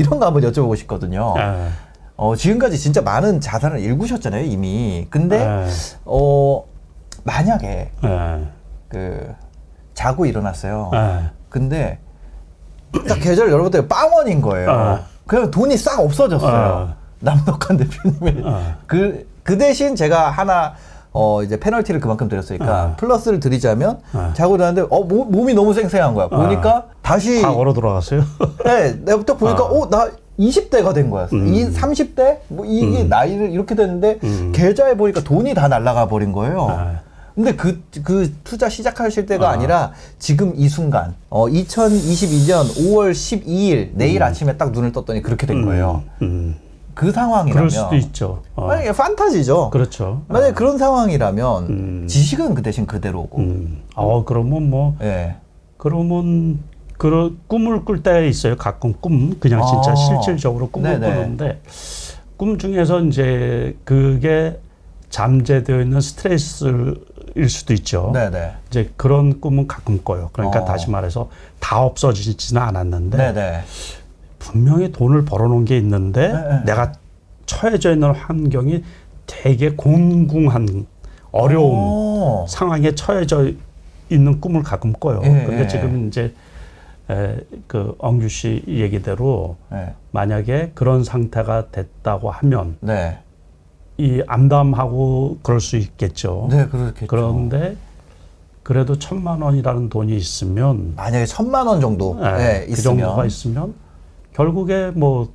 이런 거 한번 여쭤보고 싶거든요. 지금까지 진짜 많은 자산을 일구셨잖아요, 이미. 근데 만약에 그 자고 일어났어요. 근데 딱 계좌를 열어봤더니 빵원인 거예요. 그냥 돈이 싹 없어졌어요. 남덕한 대표님이. 그 대신 제가 하나 이제 페널티를 그만큼 드렸으니까 플러스를 드리자면 자고 일어났는데 몸이 너무 쌩쌩한 거야. 보니까 다시 과거로 돌아갔어요. 네, 내가 딱 보니까 나 20대가 된 거야. 30대? 뭐 이게 나이를 이렇게 됐는데 계좌에 보니까 돈이 다 날아가 버린 거예요. 근데 그 투자 시작하실 때가 아니라 지금 이 순간 2022년 5월 12일 내일 아침에 딱 눈을 떴더니 그렇게 된 거예요. 그 상황이라면 그럴 수도 있죠. 만약에 판타지죠. 그렇죠. 만약에 그런 상황이라면 지식은 그 대신 그대로고. 그러면 뭐 그러면 꿈을 꿀 때 있어요. 가끔 그냥 진짜 실질적으로 꿈을 꾸는데 꿈 중에서 이제 그게 잠재되어 있는 스트레스일 수도 있죠. 이제 그런 꿈은 가끔 꿔요. 그러니까 다시 말해서 다 없어지지는 않았는데 분명히 돈을 벌어놓은 게 있는데 내가 처해져 있는 환경이 되게 공궁한 어려운 상황에 처해져 있는 꿈을 가끔 꿔요. 그러니까 지금 이제 그 엉규 씨 얘기대로 만약에 그런 상태가 됐다고 하면 이 암담하고 그럴 수 있겠죠. 그렇겠죠. 그런데 그래도 1,000만 원이라는 돈이 있으면 만약에 1,000만 원 정도 그 정도가 있으면 결국에 뭐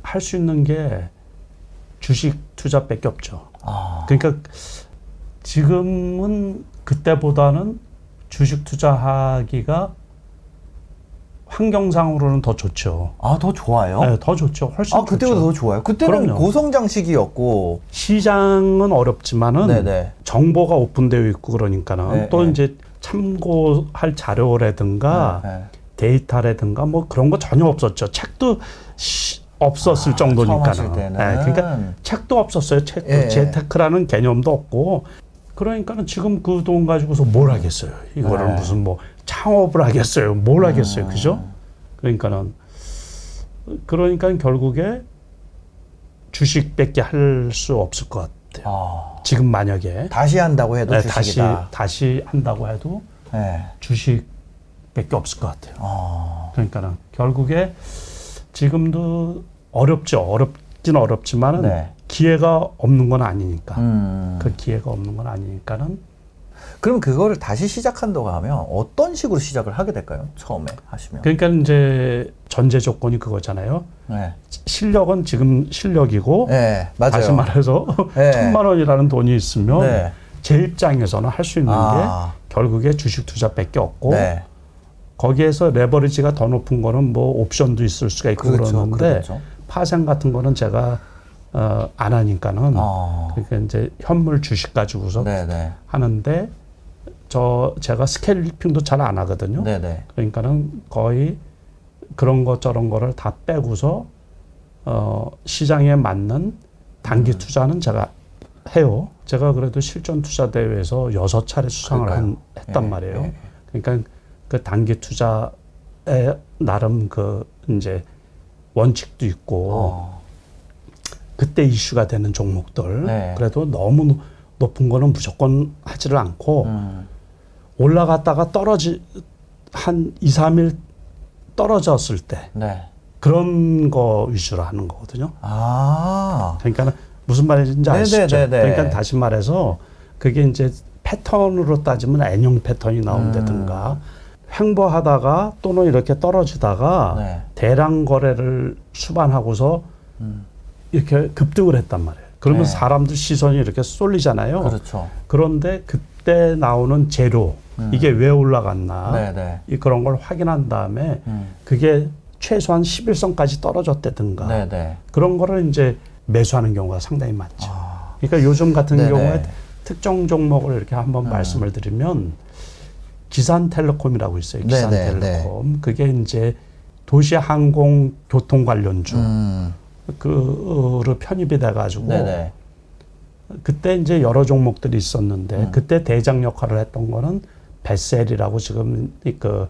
할 수 있는 게 주식 투자밖에 없죠. 그러니까 지금은 그때보다는 주식 투자하기가 환경상으로는 더 좋죠. 더 좋아요? 네, 더 좋죠. 훨씬 좋죠. 그때보다 더 좋아요? 그때는 그럼요. 고성장 시기였고. 시장은 어렵지만은 정보가 오픈되어 있고 그러니까는 또 이제 참고할 자료라든가 데이터라든가 뭐 그런 거 전혀 없었죠. 책도 없었을 정도니까는. 그러니까 책도 없었어요. 책도 재테크라는 개념도 없고. 그러니까는 지금 그 돈 가지고서 뭘 하겠어요. 이거를 무슨 뭐 창업을 하겠어요. 뭘 하겠어요. 그죠? 그러니까 결국에 주식밖에 할 수 없을 것 같아요. 지금 만약에 다시 한다고 해도 주식이다. 다시 한다고 해도 주식밖에 없을 것 같아요. 그러니까 결국에 지금도 어렵진 어렵지만은 기회가 없는 건 아니니까. 그 기회가 없는 건 아니니까는. 그럼 그거를 다시 시작한다고 하면 어떤 식으로 시작을 하게 될까요? 처음에 하시면. 그러니까 이제 전제 조건이 그거잖아요. 실력은 지금 실력이고 맞아요. 다시 말해서 1,000만 원이라는 돈이 있으면 제 입장에서는 할 수 있는 게 결국에 주식 투자밖에 없고 거기에서 레버리지가 더 높은 거는 뭐 옵션도 있을 수가 있고 그러는데 파생 같은 거는 제가 안 하니까는 그러니까 이제 현물 주식 가지고서 하는데 제가 스케일핑도 잘 안 하거든요. 그러니까는 거의 그런 것 저런 거를 다 빼고서 시장에 맞는 단기 투자는 제가 해요. 제가 그래도 실전 투자 대회에서 6차례 수상을 했단 말이에요. 그러니까 그 단기 투자에 나름 그 이제 원칙도 있고 그때 이슈가 되는 종목들 그래도 너무 높은 거는 무조건 하지를 않고 올라갔다가 한 2, 3일 떨어졌을 때 그런 거 위주로 하는 거거든요. 그러니까 무슨 말인지 아시죠? 그러니까 다시 말해서 그게 이제 패턴으로 따지면 N형 패턴이 나온다든가 횡보하다가 또는 이렇게 떨어지다가 대량 거래를 수반하고서 이렇게 급등을 했단 말이에요. 그러면 사람들 시선이 이렇게 쏠리잖아요. 그런데 그때 나오는 재료, 이게 왜 올라갔나 그런 걸 확인한 다음에 그게 최소한 11선까지 떨어졌다든가 그런 거를 이제 매수하는 경우가 상당히 많죠. 그러니까 요즘 같은 경우에 특정 종목을 이렇게 한번 말씀을 드리면 기산텔레콤이라고 있어요. 기산텔레콤. 그게 이제 도시항공교통 관련주 그로 편입이 돼가지고 그때 이제 여러 종목들이 있었는데 그때 대장 역할을 했던 거는 베셀이라고 지금 그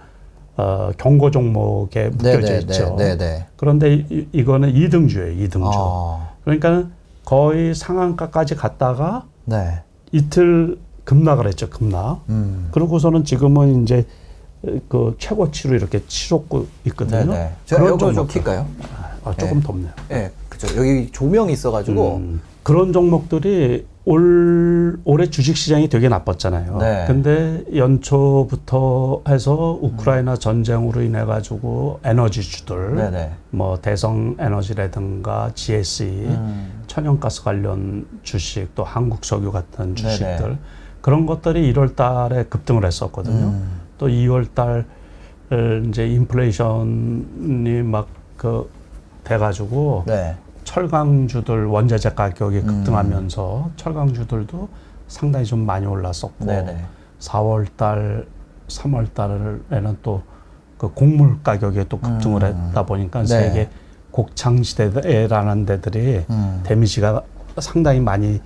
경고 종목에 묶여져 있죠. 그런데 이거는 2등주예요. 2등주. 그러니까 거의 상한가까지 갔다가 이틀 급락을 했죠. 급락. 그러고서는 지금은 이제 그 최고치로 이렇게 치솟고 있거든요. 제가 에어컨 좀 킬까요? 조금 덥네요. 네, 그렇죠. 여기 조명이 있어가지고 그런 종목들이 올해 주식시장이 되게 나빴잖아요. 근데 연초부터 해서 우크라이나 전쟁으로 인해 가지고 에너지주들, 뭐 대성 에너지라든가 GSE, 천연가스 관련 주식, 또 한국석유 같은 주식들 그런 것들이 1월 달에 급등을 했었거든요. 또 2월 달 이제 인플레이션이 막 돼가지고 철강주들 원자재 가격이 급등하면서 철강주들도 상당히 좀 많이 올랐었고 4월 달, 3월 달에는 또 그 곡물 가격이 또 급등을 했다 보니까 세계 곡창지대라는 데들이 데미지가 상당히 많이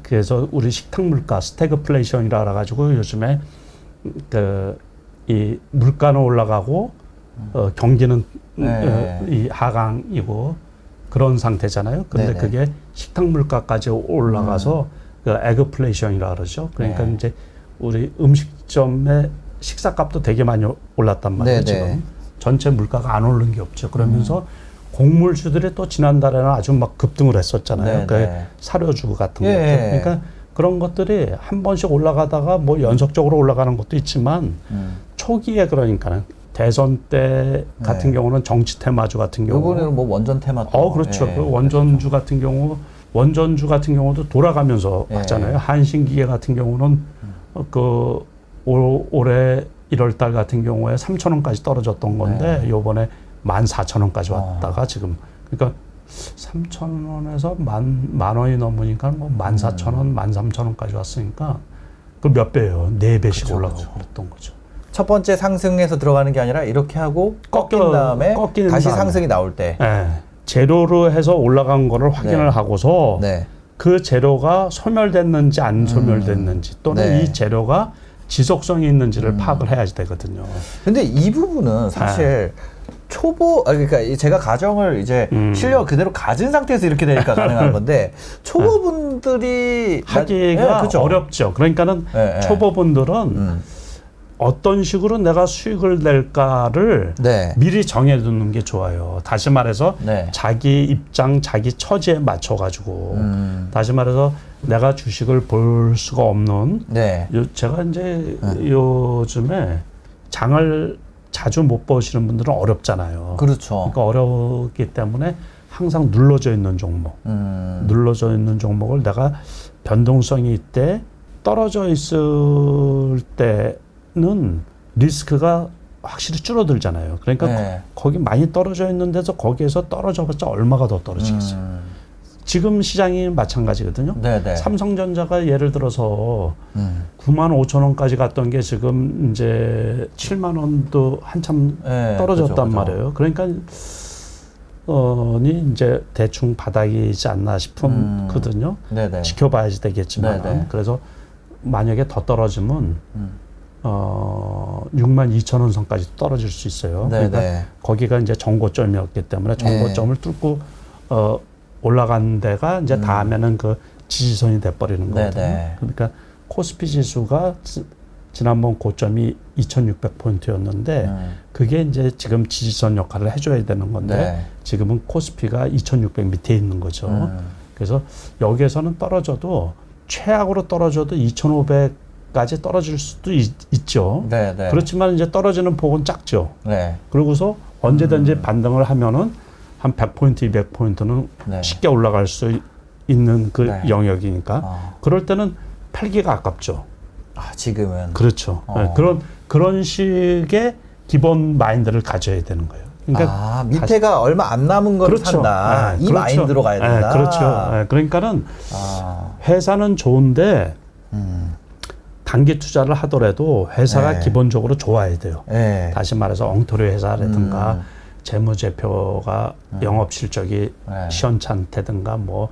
그래서 우리 식탁 물가 스태그플레이션이라 가지고 요즘에 이 물가는 올라가고 경기는 이 하강이고 그런 상태잖아요. 근데 그게 식탁 물가까지 올라가서 그 에그플레이션이라 그러죠. 그러니까 이제 우리 음식점의 식사값도 되게 많이 올랐단 말이에요. 지금 전체 물가가 안 오른 게 없죠. 그러면서 곡물주들이 또 지난달에는 아주 막 급등을 했었잖아요. 그 사료주 같은 것들. 그러니까 그런 것들이 한 번씩 올라가다가 뭐 연속적으로 올라가는 것도 있지만 초기에 그러니까는 대선 때 같은 경우는 정치 테마주 같은 경우 이번에는 뭐 원전 테마도 그렇죠. 그 원전주 같은 경우도 돌아가면서 왔잖아요. 한신기계 같은 경우는 올해 1월 달 같은 경우에 3,000원까지 떨어졌던 건데 요번에 14,000원까지 왔다가 지금 그러니까 3,000원에서 만 원이 넘으니까 뭐 14,000원, 13,000원까지 왔으니까 그 몇 배예요. 4배씩 올라가고 그랬던 거죠. 첫 번째 상승에서 들어가는 게 아니라 이렇게 하고 꺾인 다음에 다시 상승이 나올 때 재료로 해서 올라간 거를 확인을 하고서 그 재료가 소멸됐는지 안 소멸됐는지 또는 이 재료가 지속성이 있는지를 파악을 해야지 되거든요. 근데 이 부분은 사실 그러니까 제가 가정을 이제 실력 그대로 가진 상태에서 이렇게 되니까 가능한 건데 초보분들이 하기가 어렵죠. 그러니까는 초보분들은 어떤 식으로 내가 수익을 낼까를 미리 정해두는 게 좋아요. 다시 말해서 자기 입장, 자기 처지에 맞춰가지고 다시 말해서 내가 주식을 볼 수가 없는 제가 이제 요즘에 장을 자주 못 보시는 분들은 어렵잖아요. 그렇죠. 그러니까 어렵기 때문에 항상 눌러져 있는 종목, 눌러져 있는 종목을 내가 변동성이 있대 떨어져 있을 때는 리스크가 확실히 줄어들잖아요. 그러니까 거기 많이 떨어져 있는 데서 거기에서 떨어져봤자 얼마가 더 떨어지겠어요. 지금 시장이 마찬가지거든요. 삼성전자가 예를 들어서 95,000원까지 갔던 게 지금 이제 7만 원도 한참 떨어졌단 말이에요. 그러니까 이제 대충 바닥이지 않나 싶거든요. 지켜봐야지 되겠지만 그래서 만약에 더 떨어지면 62,000원 선까지 떨어질 수 있어요. 그러니까 거기가 이제 정고점이었기 때문에 정고점을 뚫고 올라간 데가 이제 다음에는 그 지지선이 돼버리는 거거든요. 그러니까 코스피 지수가 지난번 고점이 2,600포인트였는데 그게 이제 지금 지지선 역할을 해줘야 되는 건데 지금은 코스피가 2,600 밑에 있는 거죠. 그래서 여기에서는 떨어져도 최악으로 떨어져도 2,500까지 떨어질 수도 있죠. 그렇지만 이제 떨어지는 폭은 작죠. 그러고서 언제든지 반등을 하면은 한 100포인트, 200포인트는 쉽게 올라갈 수 있는 그 영역이니까 그럴 때는 팔기가 아깝죠. 지금은. 그렇죠. 그런 식의 기본 마인드를 가져야 되는 거예요. 그러니까 밑에가 얼마 안 남은 걸 산다. 이 마인드로 가야 된다. 그렇죠. 그러니까는 회사는 좋은데 단기 투자를 하더라도 회사가 기본적으로 좋아야 돼요. 다시 말해서 엉터리 회사라든가 재무제표가 영업 실적이 시원찮다든가 뭐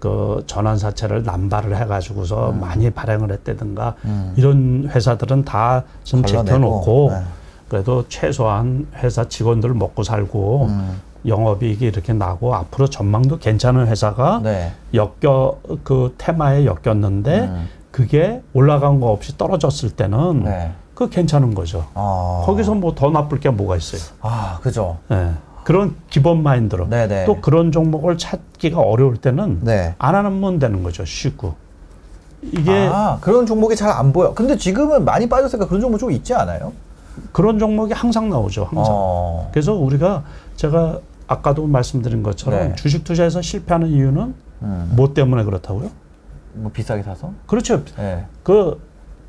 그 전환사채를 남발을 해가지고서 많이 발행을 했다든가 이런 회사들은 다 좀 제껴놓고 그래도 최소한 회사 직원들 먹고 살고 영업이익이 이렇게 나고 앞으로 전망도 괜찮은 회사가 네. 그 테마에 엮였는데 그게 올라간 거 없이 떨어졌을 때는 네. 그 괜찮은 거죠. 거기서 뭐 더 나쁠 게 뭐가 있어요. 그죠. 네. 그런 기본 마인드로. 네네. 또 그런 종목을 찾기가 어려울 때는 네. 안 하면 되는 거죠. 쉽고. 이게 그런 종목이 잘 안 보여. 근데 지금은 많이 빠졌으니까 그런 종목 좀 있지 않아요? 그런 종목이 항상 나오죠. 항상. 그래서 우리가 제가 아까도 말씀드린 것처럼 네. 주식 투자에서 실패하는 이유는 뭐 때문에 그렇다고요? 뭐 비싸게 사서? 그렇죠. 네. 그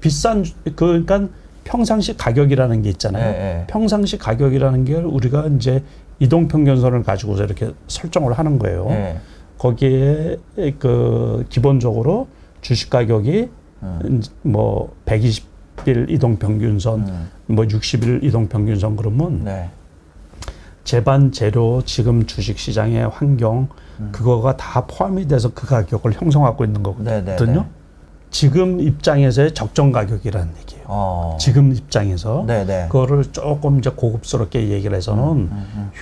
비싼 그러니까 평상시 가격이라는 게 있잖아요. 네. 평상시 가격이라는 게 우리가 이제 이동평균선을 가지고서 이렇게 설정을 하는 거예요. 네. 거기에 그 기본적으로 주식 가격이 뭐 120일 이동평균선, 뭐 60일 이동평균선 그러면 네. 재반 재료 지금 주식 시장의 환경 그거가 다 포함이 돼서 그 가격을 형성하고 있는 거거든요. 네네네. 지금 입장에서의 적정 가격이라는 얘기예요. 지금 입장에서 네네. 그거를 조금 이제 고급스럽게 얘기를 해서는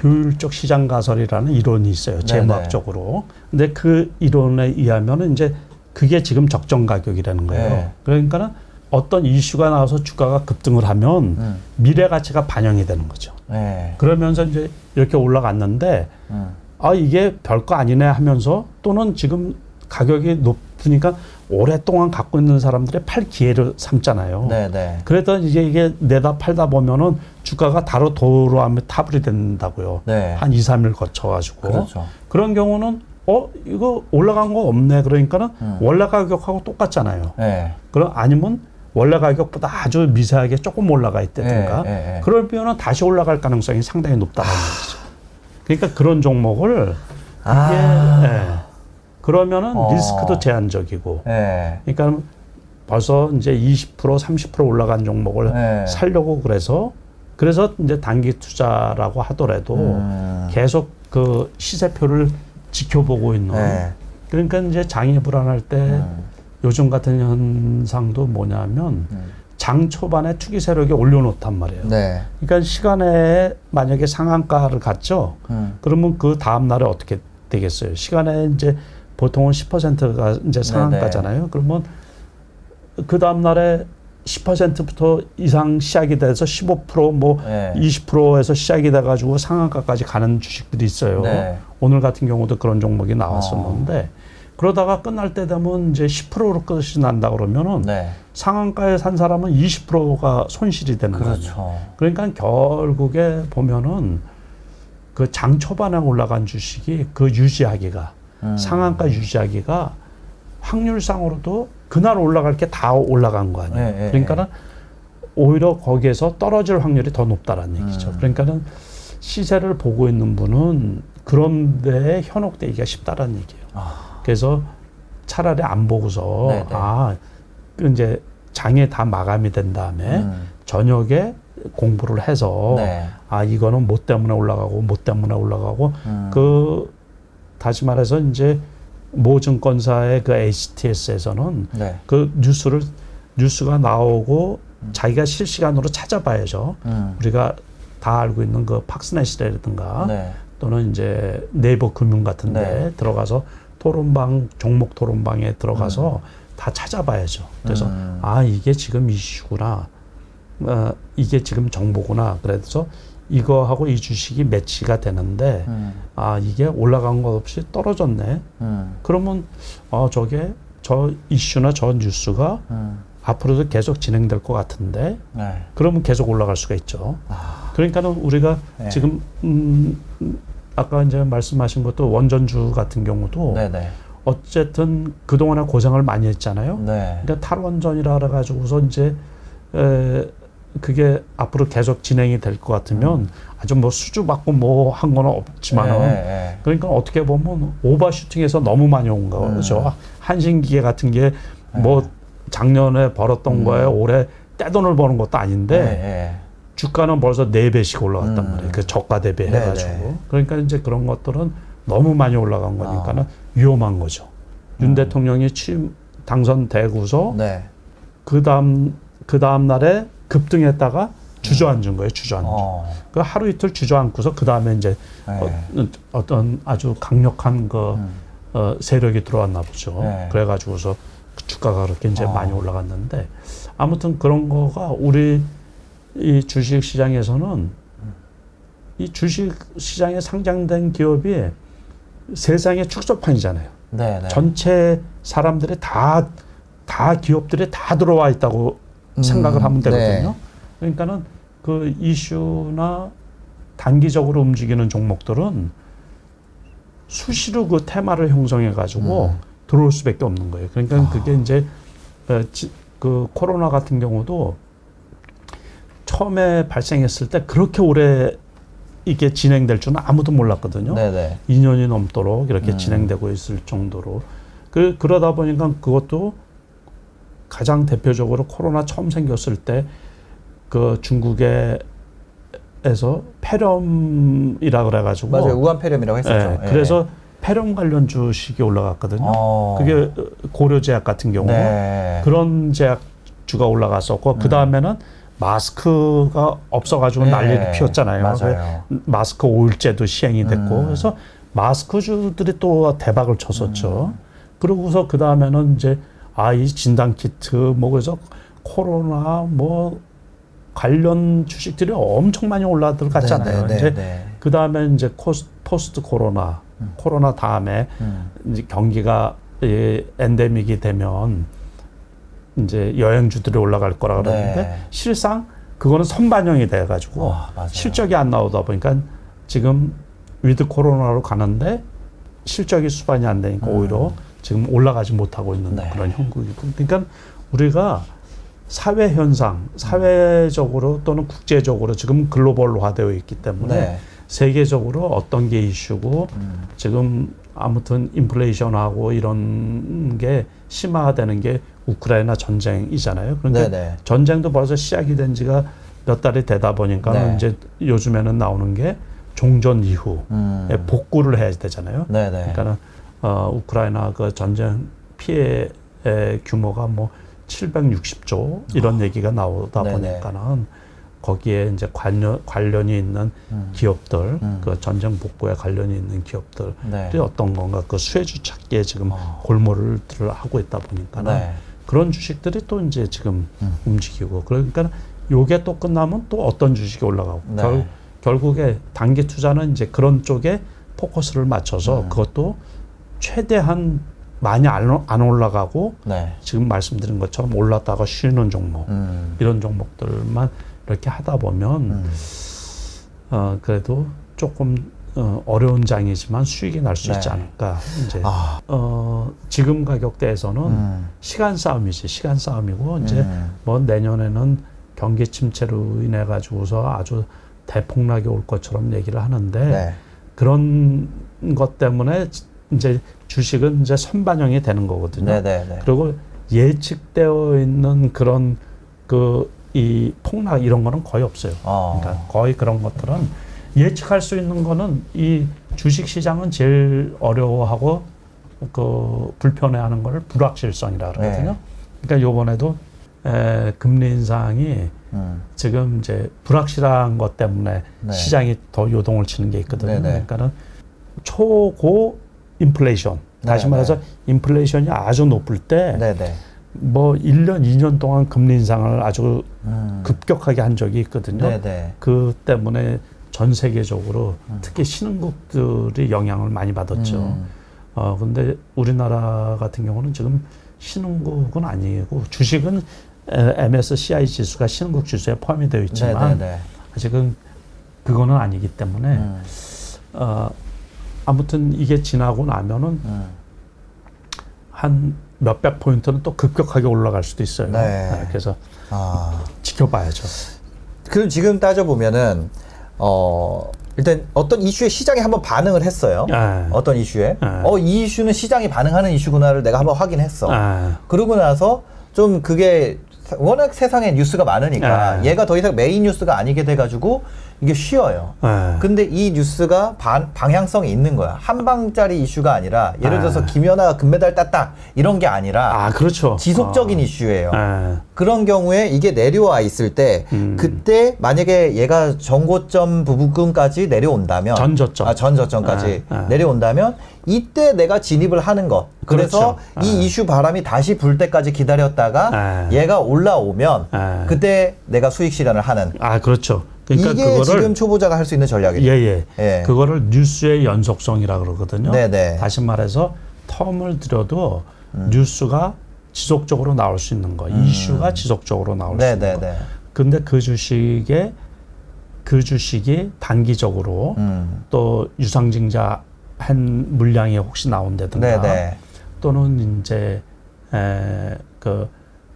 효율적 시장 가설이라는 이론이 있어요. 재무학적으로. 근데 그 이론에 의하면은 이제 그게 지금 적정 가격이라는 거예요. 네. 그러니까는 어떤 이슈가 나와서 주가가 급등을 하면 미래 가치가 반영이 되는 거죠. 네. 그러면서 이제 이렇게 올라갔는데 이게 별거 아니네 하면서 또는 지금 가격이 높으니까 오랫동안 갖고 있는 사람들의 팔 기회를 삼잖아요. 네네. 그래서 이게 내다 팔다 보면은 주가가 다로 도로하면 타불이 된다고요. 네. 한 2, 3일 거쳐가지고. 그렇죠. 그런 경우는 이거 올라간 거 없네. 그러니까는 원래 가격하고 똑같잖아요. 네. 그럼 아니면 원래 가격보다 아주 미세하게 조금 올라가 있다든가. 그러면은 다시 올라갈 가능성이 상당히 높다는 얘기죠. 그러니까 그런 종목을 그러면은 리스크도 제한적이고. 그러니까 벌써 이제 20% 30% 올라간 종목을 살려고 그래서 이제 단기 투자라고 하더라도 계속 그 시세표를 지켜보고 있는. 그러니까 이제 장이 불안할 때 요즘 같은 현상도 뭐냐면 장 초반에 투기 세력이 올려놓단 말이에요. 네. 그러니까 시간에 만약에 상한가를 갔죠. 그러면 그 다음 날에 어떻게 되겠어요? 시간에 이제 보통은 10%가 이제 상한가잖아요. 네네. 그러면 그 다음 날에 10%부터 이상 시작이 돼서 15% 뭐 20%에서 시작이 돼가지고 상한가까지 가는 주식들이 있어요. 네. 오늘 같은 경우도 그런 종목이 나왔었는데 그러다가 끝날 때 되면 이제 10%로 끝이 난다 그러면은 상한가에 산 사람은 20%가 손실이 되는 거죠. 그러니까 결국에 보면은 그 장 초반에 올라간 주식이 그 유지하기가 상한가 유지하기가 확률상으로도 그날 올라갈 게 다 올라간 거 아니에요. 그러니까는 오히려 거기에서 떨어질 확률이 더 높다라는 얘기죠. 그러니까는 시세를 보고 있는 분은 그런 데에 현혹되기가 쉽다라는 얘기예요. 그래서 차라리 안 보고서 이제 장에 다 마감이 된 다음에 저녁에 공부를 해서 이거는 뭐 때문에 올라가고 뭐 때문에 올라가고 다시 말해서 이제 모 증권사의 그 HTS에서는 그 뉴스가 나오고 자기가 실시간으로 찾아봐야죠. 우리가 다 알고 있는 그 팍스넷이라든가 또는 이제 네이버 금융 같은데 들어가서 종목 토론방에 들어가서 다 찾아봐야죠. 그래서 이게 지금 이슈구나. 이게 지금 정보구나. 그래서 이거하고 이 주식이 매치가 되는데 이게 올라간 것 없이 떨어졌네. 그러면 저 이슈나 저 뉴스가 앞으로도 계속 진행될 것 같은데 그러면 계속 올라갈 수가 있죠. 그러니까는 우리가 지금 아까 이제 말씀하신 것도 원전주 같은 경우도 어쨌든 그동안에 고생을 많이 했잖아요. 그러니까 탈원전이라 그래가지고서 이제 그게 앞으로 계속 진행이 될 것 같으면 아주 뭐 수주받고 뭐 한 거는 없지만은 그러니까 어떻게 보면 오버슈팅해서 너무 많이 온 거죠. 한신기계 같은 게 뭐 작년에 벌었던 거에 올해 떼돈을 버는 것도 아닌데 주가는 벌써 4배씩 올라갔단 말이에요. 그 저가 대비 해가지고. 그러니까 이제 그런 것들은 너무 많이 올라간 거니까는 위험한 거죠. 윤 대통령이 당선되고서 그 다음 날에 급등했다가 주저앉은 거예요. 주저앉은. 그 하루 이틀 주저앉고서 그 다음에 이제 어떤 아주 강력한 세력이 들어왔나 보죠. 그래가지고서 주가가 그렇게 이제 많이 올라갔는데 아무튼 그런 거가 우리 이 주식 시장에서는 이 주식 시장에 상장된 기업이 세상의 축소판이잖아요. 네네. 전체 사람들이 다 기업들이 다 들어와 있다고 생각을 하면 되거든요. 네. 그러니까는 그 이슈나 단기적으로 움직이는 종목들은 수시로 그 테마를 형성해 가지고 들어올 수밖에 없는 거예요. 그러니까 그게 이제 그 코로나 같은 경우도 처음에 발생했을 때 그렇게 오래 이게 진행될 줄은 아무도 몰랐거든요. 네네. 2년이 넘도록 이렇게 진행되고 있을 정도로. 그러다 보니까 그것도 가장 대표적으로 코로나 처음 생겼을 때 그 중국에서 폐렴이라 그래가지고. 맞아요. 우한 폐렴이라고 했었죠. 네. 그래서 폐렴 관련 주식이 올라갔거든요. 그게 고려제약 같은 경우. 네. 그런 제약주가 올라갔었고 그 다음에는 마스크가 없어가지고 난리를 피웠잖아요. 맞아요. 마스크 5일제도 시행이 됐고 그래서 마스크주들이 또 대박을 쳤었죠. 그러고서 그 다음에는 이제 이 진단 키트 뭐 그래서 코로나 뭐 관련 주식들이 엄청 많이 올라들어갔잖아요. 이제 그 다음에 이제 포스트 코로나 다음에 이제 경기가 엔데믹이 되면 이제 여행주들이 올라갈 거라 그러는데 실상 그거는 선반영이 돼가지고 실적이 안 나오다 보니까 지금 위드 코로나로 가는데 실적이 수반이 안 되니까 오히려 지금 올라가지 못하고 있는 그런 형국이고. 그러니까 우리가 사회 현상, 사회적으로 또는 국제적으로 지금 글로벌화되어 있기 때문에 세계적으로 어떤 게 이슈고 지금 아무튼 인플레이션하고 이런 게 심화되는 게 우크라이나 전쟁이잖아요. 그러니까 전쟁도 벌써 시작이 된 지가 몇 달이 되다 보니까 이제 요즘에는 나오는 게 종전 이후에 복구를 해야 되잖아요. 그러니까 우크라이나 그 전쟁 피해 규모가 뭐 760조 이런 얘기가 나오다 보니까는 거기에 이제 관련이 있는 기업들, 그 전쟁 복구에 관련이 있는 기업들이 어떤 건가 그 수혜주 찾기에 지금 골몰을 하고 있다 보니까는 그런 주식들이 또 이제 지금 움직이고 그러니까 요게 또 끝나면 또 어떤 주식이 올라가고 결국에 단기 투자는 이제 그런 쪽에 포커스를 맞춰서 그것도 최대한 많이 안 올라가고 지금 말씀드린 것처럼 올랐다가 쉬는 종목 이런 종목들만 이렇게 하다 보면 그래도 조금 어려운 장이지만 수익이 날 수 있지 않을까. 이제 지금 가격대에서는 시간 싸움이지. 시간 싸움이고 이제 뭐 내년에는 경기 침체로 인해 가지고서 아주 대폭락이 올 것처럼 얘기를 하는데 그런 것 때문에 이제 주식은 이제 선반영이 되는 거거든요. 그리고 예측되어 있는 그런 이 폭락 이런 거는 거의 없어요. 그러니까 거의 그런 것들은 예측할 수 있는 거는 이 주식 시장은 제일 어려워하고 그 불편해하는 거를 불확실성이라 그러거든요. 그러니까 요번에도 금리 인상이 지금 이제 불확실한 것 때문에 시장이 더 요동을 치는 게 있거든요. 그러니까는 초고 인플레이션, 다시 말해서 인플레이션이 아주 높을 때 뭐 1년, 2년 동안 금리 인상을 아주 급격하게 한 적이 있거든요. 그 때문에 전 세계적으로 특히 신흥국들이 영향을 많이 받았죠. 근데 우리나라 같은 경우는 지금 신흥국은 아니고 주식은 MSCI 지수가 신흥국 지수에 포함이 되어 있지만 아직은 그거는 아니기 때문에 아무튼 이게 지나고 나면은 한 몇백 포인트는 또 급격하게 올라갈 수도 있어요. 그래서 지켜봐야죠. 그럼 지금 따져보면은 일단 어떤 이슈에 시장이 한번 반응을 했어요. 어떤 이슈에 이 이슈는 시장이 반응하는 이슈구나를 내가 한번 확인했어. 그러고 나서 좀 그게 워낙 세상에 뉴스가 많으니까 얘가 더 이상 메인 뉴스가 아니게 돼가지고 이게 쉬어요. 근데 이 뉴스가 방향성이 있는 거야. 한 방짜리 이슈가 아니라 예를 들어서 김연아가 금메달 땄다 이런 게 아니라 그렇죠. 지속적인 이슈예요. 그런 경우에 이게 내려와 있을 때 그때 만약에 얘가 전고점 부분까지 내려온다면 전저점까지 내려온다면 이때 내가 진입을 하는 것. 그래서 그렇죠. 이 이슈 바람이 다시 불 때까지 기다렸다가 얘가 올라오면 그때 내가 수익 실현을 하는. 그렇죠. 그러니까 이게 그거를 지금 초보자가 할 수 있는 전략이죠. 예. 그거를 뉴스의 연속성이라 그러거든요. 네네. 다시 말해서 텀을 들여도 뉴스가 지속적으로 나올 수 있는 거, 이슈가 지속적으로 나올 수 있는 거. 근데 그 주식이 단기적으로 또 유상증자 한 물량이 혹시 나온다든가 또는 이제 그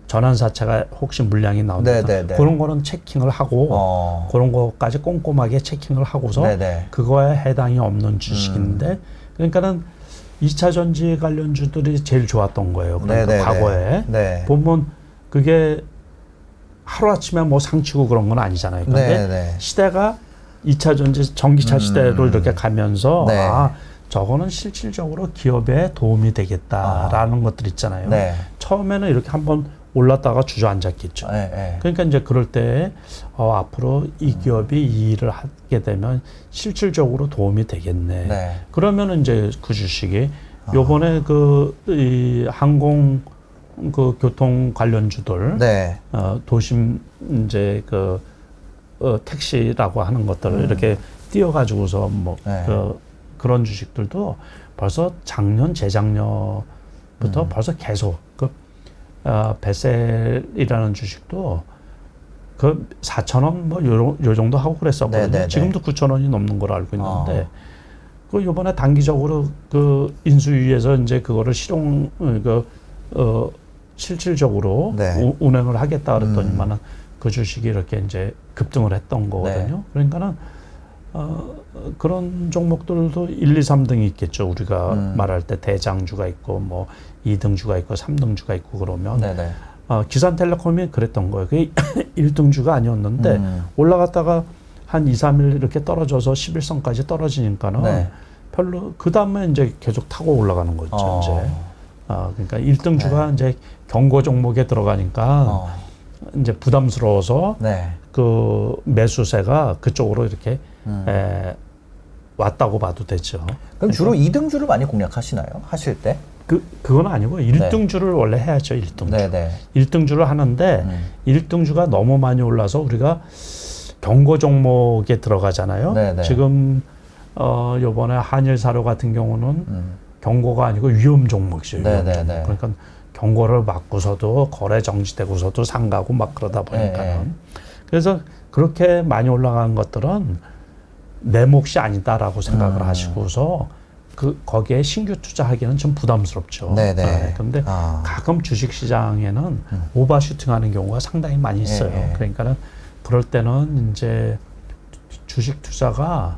전환사채가 혹시 물량이 나온다든가 그런 거는 체킹을 하고 그런 거까지 꼼꼼하게 체킹을 하고서 그거에 해당이 없는 주식인데 그러니까는 2차 전지 관련주들이 제일 좋았던 거예요. 그러니까 과거에 보면 그게 하루아침에 뭐 상치고 그런 건 아니잖아요. 근데 시대가 2차 전지 전기차 시대로 이렇게 가면서 저거는 실질적으로 기업에 도움이 되겠다라는 것들 있잖아요. 처음에는 이렇게 한번 올랐다가 주저앉았겠죠. 그러니까 이제 그럴 때 앞으로 이 기업이 이 일을 하게 되면 실질적으로 도움이 되겠네. 그러면은 이제 그 주식이 요번에 이 항공 그 교통 관련주들 도심 이제 그 택시라고 하는 것들을 이렇게 띄어가지고서 뭐 그런 주식들도 벌써 작년 재작년부터 벌써 계속 베셀이라는 주식도 그 4,000원 뭐 요 정도 하고 그랬었거든요. 지금도 9,000원이 넘는 걸로 알고 있는데 그 요번에 단기적으로 그 인수위에서 이제 그거를 실질적으로 운행을 하겠다 그랬더니만은 그 주식이 이렇게 이제 급등을 했던 거거든요. 그러니까는 그런 종목들도 1, 2, 3등이 있겠죠. 우리가 말할 때 대장주가 있고 뭐 2등주가 있고 3등주가 있고 그러면 기산텔레콤이 그랬던 거예요. 그게 1등주가 아니었는데 올라갔다가 한 2, 3일 이렇게 떨어져서 11선까지 떨어지니까는 별로 그 다음에 이제 계속 타고 올라가는 거죠. 이제 그러니까 1등주가 이제 경고 종목에 들어가니까 이제 부담스러워서 그 매수세가 그쪽으로 이렇게 왔다고 봐도 되죠. 그럼 주로 2등주를 많이 공략하시나요? 하실 때? 그건 아니고 1등주를 원래 해야죠. 1등주. 1등주를 하는데 1등주가 너무 많이 올라서 우리가 경고 종목에 들어가잖아요. 지금 요번에 한일사료 같은 경우는 경고가 아니고 위험 종목이죠. 그러니까 경고를 맞고서도 거래 정지되고서도 상가고 막 그러다 보니까는 그래서 그렇게 많이 올라간 것들은 내 몫이 아니다라고 생각을 하시고서 거기에 신규 투자하기는 좀 부담스럽죠. 그런데 가끔 주식 시장에는 오버슈팅하는 경우가 상당히 많이 있어요. 그러니까는 그럴 때는 이제 주식 투자가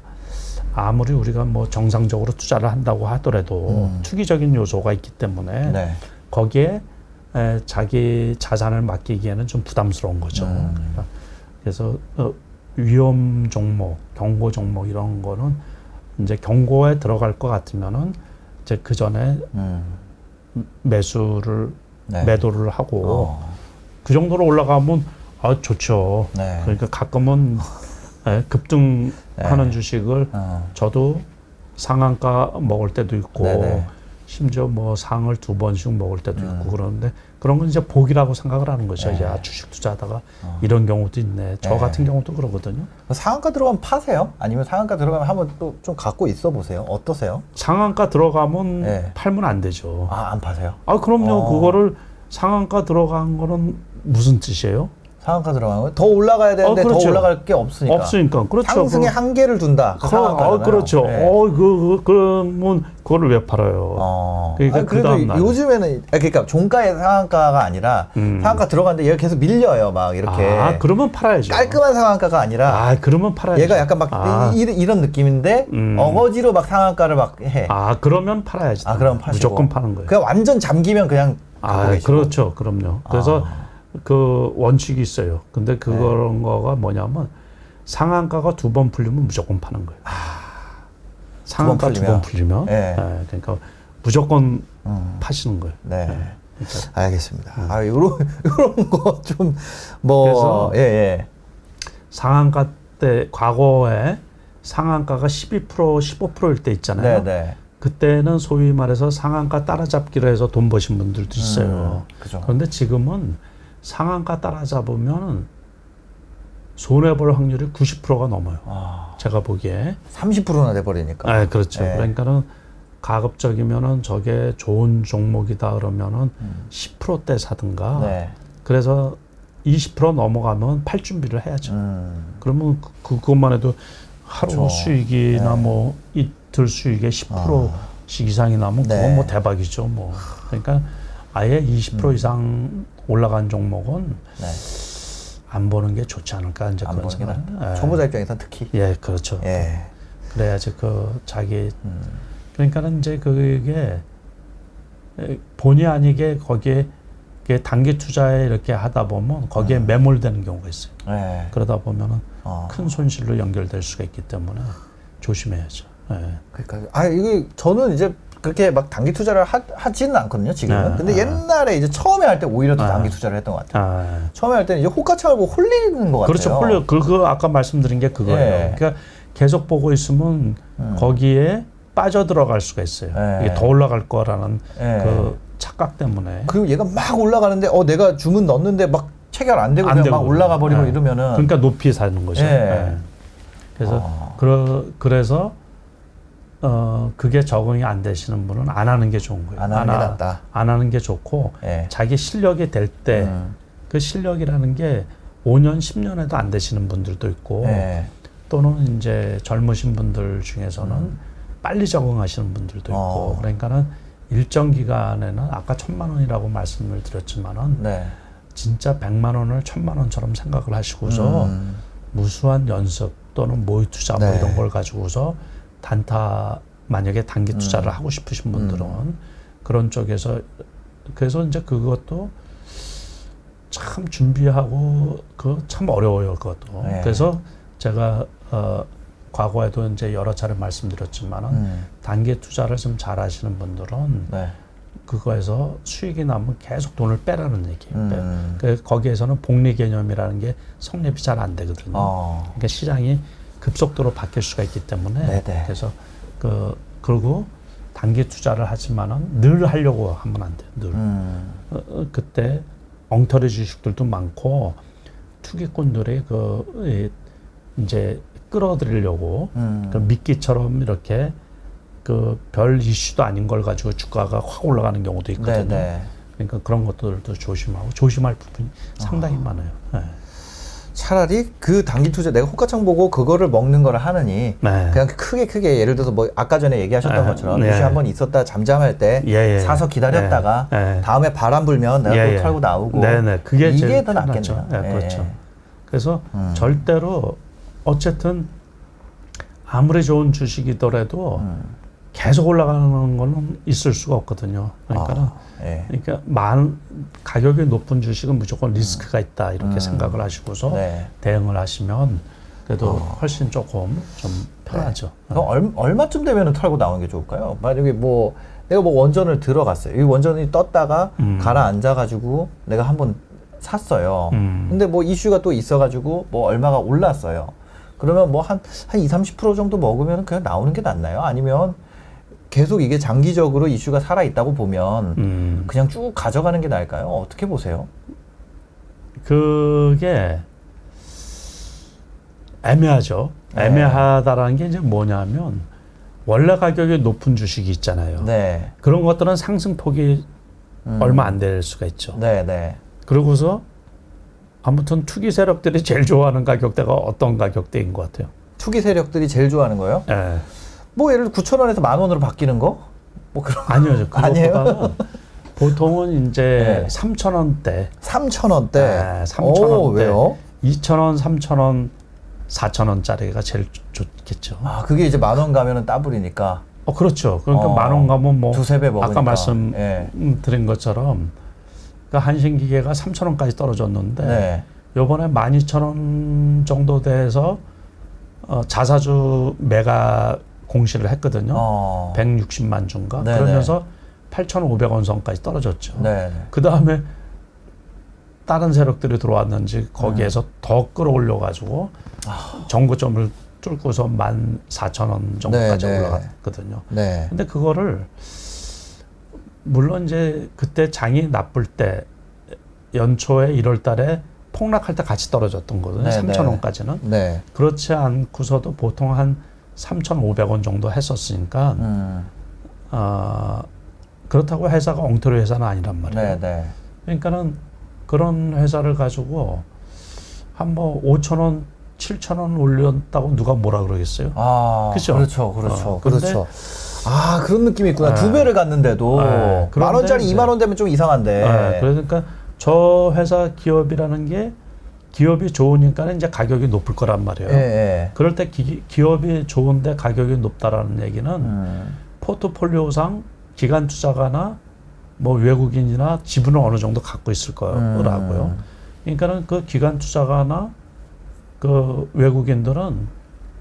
아무리 우리가 뭐 정상적으로 투자를 한다고 하더라도 투기적인 요소가 있기 때문에 거기에 자기 자산을 맡기기에는 좀 부담스러운 거죠. 그래서 위험 종목, 경고 종목 이런 거는 이제 경고에 들어갈 것 같으면은 이제 그 전에 매도를 하고 그 정도로 올라가면 좋죠. 그러니까 가끔은 급등하는 주식을 저도 상한가 먹을 때도 있고 심지어 뭐 상을 2번씩 먹을 때도 있고 그러는데 그런 건 이제 복이라고 생각을 하는 거죠. 야, 주식 투자하다가 이런 경우도 있네. 저 같은 경우도 그러거든요. 상한가 들어가면 파세요? 아니면 상한가 들어가면 한번 또 좀 갖고 있어 보세요. 어떠세요? 상한가 들어가면 팔면 안 되죠. 안 파세요? 그럼요. 그거를 상한가 들어간 거는 무슨 뜻이에요? 상한가 들어가는 거 더 올라가야 되는데 그렇죠. 더 올라갈 게 없으니까. 그렇죠. 상승의 한계를 둔다. 그렇죠. 그러면 그거를 왜 팔아요? 그러니까 그래도 요즘에는 그러니까 종가의 상한가가 아니라 상한가 들어갔는데 얘가 계속 밀려요. 막 이렇게. 그러면 팔아야죠. 깔끔한 상한가가 아니라. 그러면 팔아야죠. 얘가 약간 막 이런 느낌인데 어거지로 막 상한가를 막 해. 그러면 팔아야지. 그럼 파시고. 무조건 파는 거예요. 그냥 완전 잠기면 그냥 갖고 계시고. 그렇죠. 그럼요. 그래서 그 원칙이 있어요. 근데 그런 거가 뭐냐면 상한가가 2번 풀리면 무조건 파는 거예요. 상한가 2번 풀리면. 그러니까 무조건 파시는 거예요. 알겠습니다. 요런 거 좀 뭐 그래서 상한가 때 과거에 상한가가 12% 15%일 때 있잖아요. 네네. 그때는 소위 말해서 상한가 따라잡기로 해서 돈 버신 분들도 있어요. 그런데 지금은 상한가 따라잡으면 손해볼 확률이 90%가 넘어요. 제가 보기에 30%나 돼버리니까. 그렇죠. 그러니까는 가급적이면은 저게 좋은 종목이다 그러면은 10%대 사든가. 그래서 20% 넘어가면 팔 준비를 해야죠. 그러면 그것만 해도 하루 수익이나 뭐 이틀 수익의 10%씩 이상이 나면 그건 뭐 대박이죠. 뭐 그러니까 아예 20% 이상 올라간 종목은 안 보는 게 좋지 않을까 이제 그런 생각. 초보자 입장에서 특히. 그렇죠. 그래야지 그 자기 그러니까는 이제 그게 본의 아니게 거기에 단기 투자에 이렇게 하다 보면 거기에 매몰되는 경우가 있어요. 그러다 보면은 큰 손실로 연결될 수가 있기 때문에 조심해야죠. 그러니까 이게 저는 이제 그렇게 막 단기 투자를 하지는 않거든요, 지금은. 근데 옛날에 이제 처음에 할 때 오히려 더 단기 투자를 했던 것 같아요. 처음에 할 때는 이제 호가창을 보고 홀리는 것 같아요. 그렇죠. 그거 아까 말씀드린 게 그거예요. 그러니까 계속 보고 있으면 거기에 빠져 들어갈 수가 있어요. 이게 더 올라갈 거라는 그 착각 때문에. 그리고 얘가 막 올라가는데 내가 주문 넣었는데 막 체결 안 되고 그냥 막 올라가 버리고 이러면은. 그러니까 높이 사는 거죠. 그래서 그래서 그게 적응이 안 되시는 분은 안 하는 게 좋은 거예요. 안 하는 게 낫다. 안 하는 게 좋고 자기 실력이 될 때 그 실력이라는 게 5년, 10년에도 안 되시는 분들도 있고 또는 이제 젊으신 분들 중에서는 빨리 적응하시는 분들도 있고 그러니까는 일정 기간에는 아까 1,000만 원이라고 말씀을 드렸지만은 진짜 100만 원을 1,000만 원처럼 생각을 하시고서 무수한 연습 또는 모의 투자 뭐 이런 걸 가지고서 단타 만약에 단기 투자를 하고 싶으신 분들은 그런 쪽에서 그래서 이제 그것도 참 준비하고 그 참 어려워요 그것도. 그래서 제가 과거에도 이제 여러 차례 말씀드렸지만은 단기 투자를 좀 잘하시는 분들은 그거에서 수익이 나면 계속 돈을 빼라는 얘기예요. 거기에서는 복리 개념이라는 게 성립이 잘 안 되거든요. 그러니까 시장이 급속도로 바뀔 수가 있기 때문에 그래서 그리고 단기 투자를 하지만은 늘 하려고 하면 안 돼요. 늘 그때 엉터리 주식들도 많고 투기꾼들이 이제 끌어들이려고 그 미끼처럼 이렇게 그 별 이슈도 아닌 걸 가지고 주가가 확 올라가는 경우도 있거든요. 그러니까 그런 것들도 조심하고 조심할 부분이 상당히 많아요. 차라리 그 단기 투자 내가 호가창 보고 그거를 먹는 거를 하느니 그냥 크게 예를 들어서 뭐 아까 전에 얘기하셨던 것처럼 이슈 한번 있었다 잠잠할 때 사서 기다렸다가 다음에 바람 불면 내가 또 털고 나오고 그게 이게 더 낫겠네요. 그렇죠. 그래서 절대로 어쨌든 아무리 좋은 주식이더라도 계속 올라가는 거는 있을 수가 없거든요. 그러니까 가격이 높은 주식은 무조건 리스크가 있다 이렇게 생각을 하시고서 대응을 하시면 그래도 훨씬 조금 좀 편하죠. 그럼 얼마쯤 되면 털고 나오는 게 좋을까요? 만약에 뭐 내가 뭐 원전을 들어갔어요. 이 원전이 떴다가 가라앉아가지고 내가 한번 샀어요. 근데 뭐 이슈가 또 있어가지고 뭐 얼마가 올랐어요. 그러면 뭐 한 20-30% 정도 먹으면 그냥 나오는 게 낫나요? 아니면 계속 이게 장기적으로 이슈가 살아있다고 보면 그냥 쭉 가져가는 게 나을까요? 어떻게 보세요? 그게 애매하죠. 애매하다라는 게 이제 뭐냐면 원래 가격이 높은 주식이 있잖아요. 그런 것들은 상승폭이 얼마 안 될 수가 있죠. 그러고서 아무튼 투기 세력들이 제일 좋아하는 가격대가 어떤 가격대인 것 같아요? 투기 세력들이 제일 좋아하는 거예요? 뭐 예를 들어 9,000원에서 10,000원으로 바뀌는 거? 뭐 그런 아니요. 그것보다는 보통은 이제 3,000원대. 3,000원대? 3,000원대. 왜요? 2,000원, 3,000원, 4,000원짜리가 제일 좋겠죠. 그게 이제 10,000원 가면은 따블이니까. 그렇죠. 그러니까 10,000원 가면 뭐 두세 배 먹으니까. 아까 말씀드린 것처럼 그러니까 한신기계가 3,000원까지 떨어졌는데 요번에 12,000원 정도 돼서 자사주 매가 공시를 했거든요. 160만 주인가. 그러면서 8,500원 선까지 떨어졌죠. 네. 그 다음에 다른 세력들이 들어왔는지 거기에서 더 끌어올려가지고 정고점을 뚫고서 14,000원 정도까지 네, 네. 올라갔거든요. 네. 근데 그거를 물론 이제 그때 장이 나쁠 때 연초에 1월 달에 폭락할 때 같이 떨어졌던 거거든요. 네, 3,000원까지는. 네. 그렇지 않고서도 보통 한 3,500원 정도 했었으니까 그렇다고 회사가 엉터리 회사는 아니란 말이에요. 네, 네. 그러니까는 그런 회사를 가지고 한 뭐 5,000원, 7,000원 올렸다고 누가 뭐라 그러겠어요? 아, 그죠? 그렇죠, 그렇죠, 근데, 그렇죠. 아, 그런 느낌이 있구나. 네. 2배를 갔는데도 네. 만 원짜리 이제, 2만 원 되면 좀 이상한데. 네. 그러니까 저 회사 기업이라는 게 기업이 좋으니까 이제 가격이 높을 거란 말이에요. 예. 그럴 때 기업이 좋은데 가격이 높다라는 얘기는 포트폴리오상 기관 투자가나 뭐 외국인이나 지분을 어느 정도 갖고 있을 거라고요. 그러니까는 그 기관 투자가나 그 외국인들은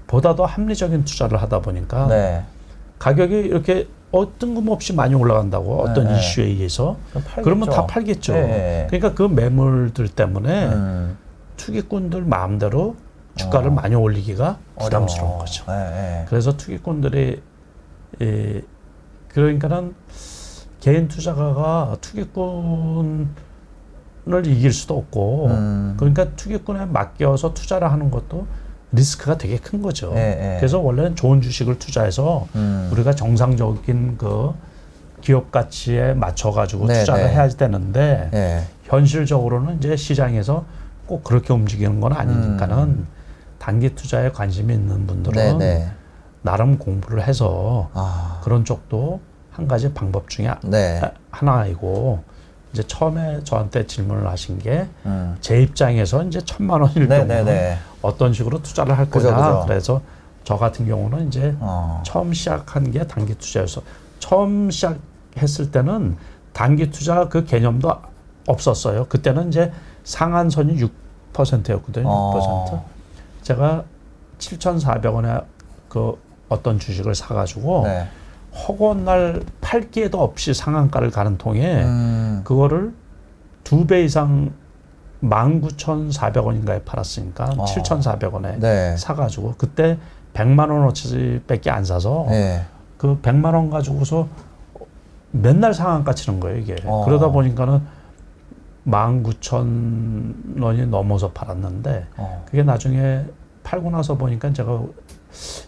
보다 더 합리적인 투자를 하다 보니까 네. 가격이 이렇게 뜬금없이 많이 올라간다고 어떤 네. 이슈에 의해서 팔겠죠. 그러면 다 팔겠죠. 네. 그러니까 그 매물들 때문에 투기꾼들 마음대로 주가를 많이 올리기가 부담스러운 거죠. 네. 그래서 투기꾼들이 그러니까는 개인 투자가가 투기꾼을 이길 수도 없고 그러니까 투기꾼에 맡겨서 투자를 하는 것도 리스크가 되게 큰 거죠. 그래서 원래는 좋은 주식을 투자해서 우리가 정상적인 그 기업 가치에 맞춰가지고 투자를 해야 되는데 현실적으로는 이제 시장에서 꼭 그렇게 움직이는 건 아니니까는 단기 투자에 관심이 있는 분들은 나름 공부를 해서 그런 쪽도 한 가지 방법 중에 하나이고 이제 처음에 저한테 질문을 하신 게 제 입장에서 이제 1,000만 원일 경우는 어떤 식으로 투자를 할 거냐. 그죠. 그래서 저 같은 경우는 이제 처음 시작한 게 단기 투자여서 처음 시작했을 때는 단기 투자 그 개념도 없었어요. 그때는 이제 상한선이 6%였거든요. 6%. 제가 7,400원에 그 어떤 주식을 사가지고 허구한 날 팔 기회도 없이 상한가를 가는 통에 그거를 2배 이상 19,400원인가에 팔았으니까 7,400원에 사가지고 그때 100만 원어치밖에 안 사서 그 100만 원 가지고서 맨날 상한가 치는 거예요 이게. 그러다 보니까는 19,000원이 넘어서 팔았는데 그게 나중에 팔고 나서 보니까 제가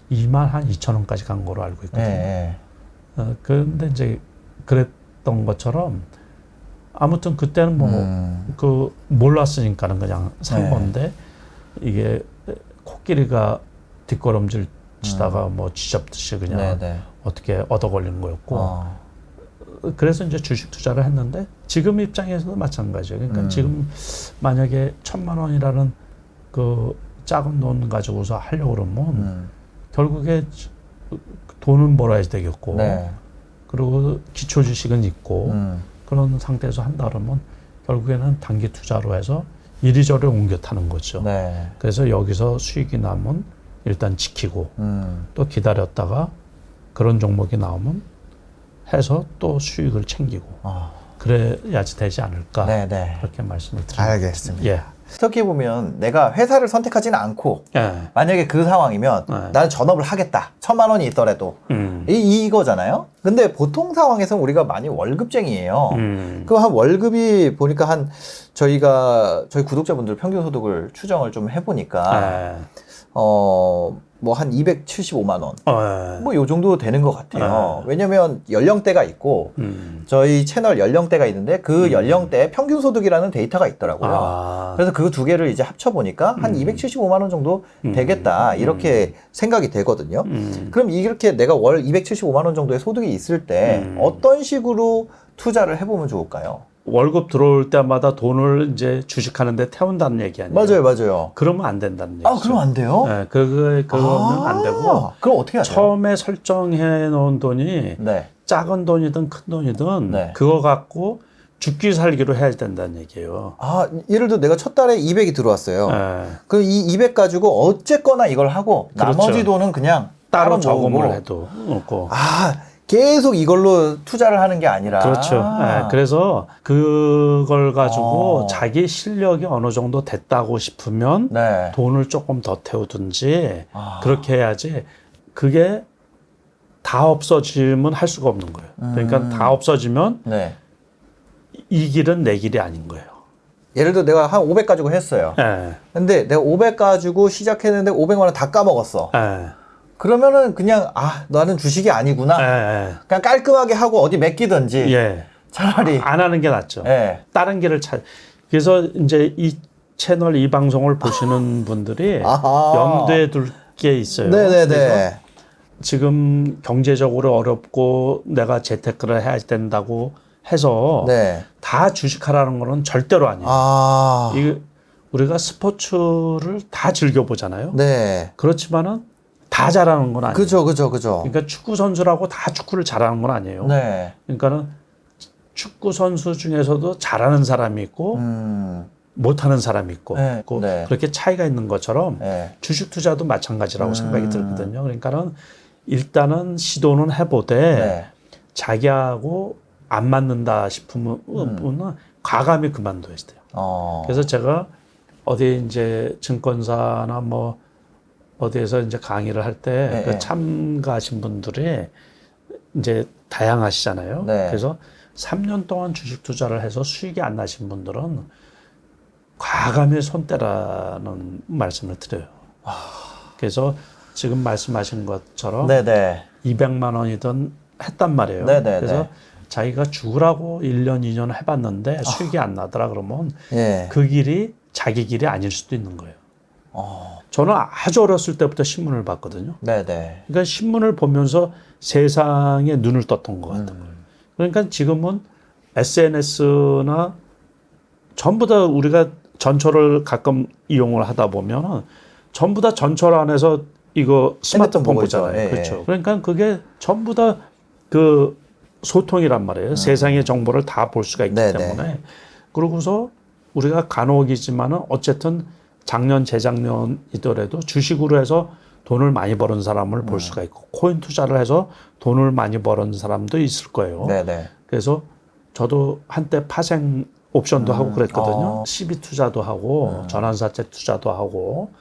22,000원까지 간 거로 알고 있거든요. 그런데 이제 그랬던 것처럼 아무튼 그때는 그 몰랐으니까는 그냥 산 건데 이게 코끼리가 뒷걸음질 치다가 뭐 쥐잡듯이 그냥 어떻게 얻어 걸리는 거였고 그래서 이제 주식 투자를 했는데 지금 입장에서도 마찬가지예요. 그러니까 지금 만약에 1,000만 원이라는 그 작은 돈 가지고서 하려고 그러면 결국에 돈은 벌어야 되겠고 그리고 기초 주식은 있고 그런 상태에서 한다 그러면 결국에는 단기 투자로 해서 이리저리 옮겨 타는 거죠. 그래서 여기서 수익이 나면 일단 지키고 또 기다렸다가 그런 종목이 나오면 해서 또 수익을 챙기고 그래야지 되지 않을까 그렇게 말씀을 드립니다. 알겠습니다. 어떻게 보면 내가 회사를 선택하지는 않고 만약에 그 상황이면 나는 전업을 하겠다. 1,000만 원이 있더라도 이거잖아요. 근데 보통 상황에서는 우리가 많이 월급쟁이에요. 그 한 월급이 보니까 저희 구독자분들 평균 소득을 추정을 좀 해보니까 뭐 한 275만 원. 뭐 요 정도 되는 것 같아요. 왜냐면 연령대가 있고 저희 채널 연령대가 있는데 그 연령대 평균 소득이라는 데이터가 있더라고요. 그래서 그 두 개를 이제 합쳐 보니까 한 275만 원 정도 되겠다. 이렇게 생각이 되거든요. 그럼 이렇게 내가 월 275만 원 정도의 소득이 있을 때 어떤 식으로 투자를 해보면 좋을까요? 월급 들어올 때마다 돈을 이제 주식하는데 태운다는 얘기 아니에요? 맞아요. 그러면 안 된다는 얘기죠. 그럼 안 돼요? 네, 그거는 안 되고. 그럼 어떻게 하죠? 처음에 설정해 놓은 돈이 작은 돈이든 큰 돈이든 그거 갖고 죽기 살기로 해야 된다는 얘기예요. 예를 들어 내가 첫 달에 200이 들어왔어요. 그럼 이 200 가지고 어쨌거나 이걸 하고 나머지 돈은 그냥 따로 저금을 해도 없고. 계속 이걸로 투자를 하는 게 아니라. 그렇죠. 네, 그래서 그걸 가지고 자기 실력이 어느 정도 됐다고 싶으면 네. 돈을 조금 더 태우든지 그렇게 해야지 그게 다 없어지면 할 수가 없는 거예요. 그러니까 다 없어지면 네. 이 길은 내 길이 아닌 거예요. 예를 들어 내가 한 500 가지고 했어요. 네. 근데 내가 500 가지고 시작했는데 500만 원 다 까먹었어. 네. 그러면은 그냥 나는 주식이 아니구나. 네. 그냥 깔끔하게 하고 어디 맡기든지. 예. 차라리 안 하는 게 낫죠. 예. 다른 길을 그래서 이제 이 채널 이 방송을 보시는 분들이 염두에 둘 게 있어요. 네네네. 지금 경제적으로 어렵고 내가 재테크를 해야 된다고 해서 네. 다 주식하라는 거는 절대로 아니에요. 이게 우리가 스포츠를 다 즐겨보잖아요. 네. 그렇지만은 다 잘하는 건 아니에요. 그죠. 그러니까 축구 선수라고 다 축구를 잘하는 건 아니에요. 네. 그러니까는 축구 선수 중에서도 잘하는 사람이 있고 못하는 사람이 있고, 네. 네. 그렇게 차이가 있는 것처럼 네. 주식 투자도 마찬가지라고 생각이 들거든요. 그러니까는 일단은 시도는 해보되 네. 자기하고 안 맞는다 싶으면 과감히 그만둬야 돼요. 그래서 제가 어디 이제 증권사나 뭐 어디에서 이제 강의를 할 때 그 참가하신 분들이 이제 다양하시잖아요. 네. 그래서 3년 동안 주식 투자를 해서 수익이 안 나신 분들은 과감히 손 떼라는 말씀을 드려요. 그래서 지금 말씀하신 것처럼 네네. 200만 원이든 했단 말이에요. 네네네. 그래서 자기가 죽으라고 1년, 2년 해봤는데 수익이 안 나더라 그러면 예. 그 길이 자기 길이 아닐 수도 있는 거예요. 저는 아주 어렸을 때부터 신문을 봤거든요. 네네. 그러니까 신문을 보면서 세상에 눈을 떴던 것 같아요. 그러니까 지금은 SNS나 전부 다 우리가 전철을 가끔 이용을 하다 보면 전부 다 전철 안에서 이거 스마트폰 보잖아요. 예, 그렇죠. 예. 그러니까 그게 전부 다 그 소통이란 말이에요. 세상의 정보를 다 볼 수가 있기 네네. 때문에. 그러고서 우리가 간혹이지만은 어쨌든 작년, 재작년이더라도 주식으로 해서 돈을 많이 버는 사람을 볼 수가 있고 코인 투자를 해서 돈을 많이 버는 사람도 있을 거예요. 네네. 그래서 저도 한때 파생 옵션도 하고 그랬거든요. CB 투자도 하고 전환사채 투자도 하고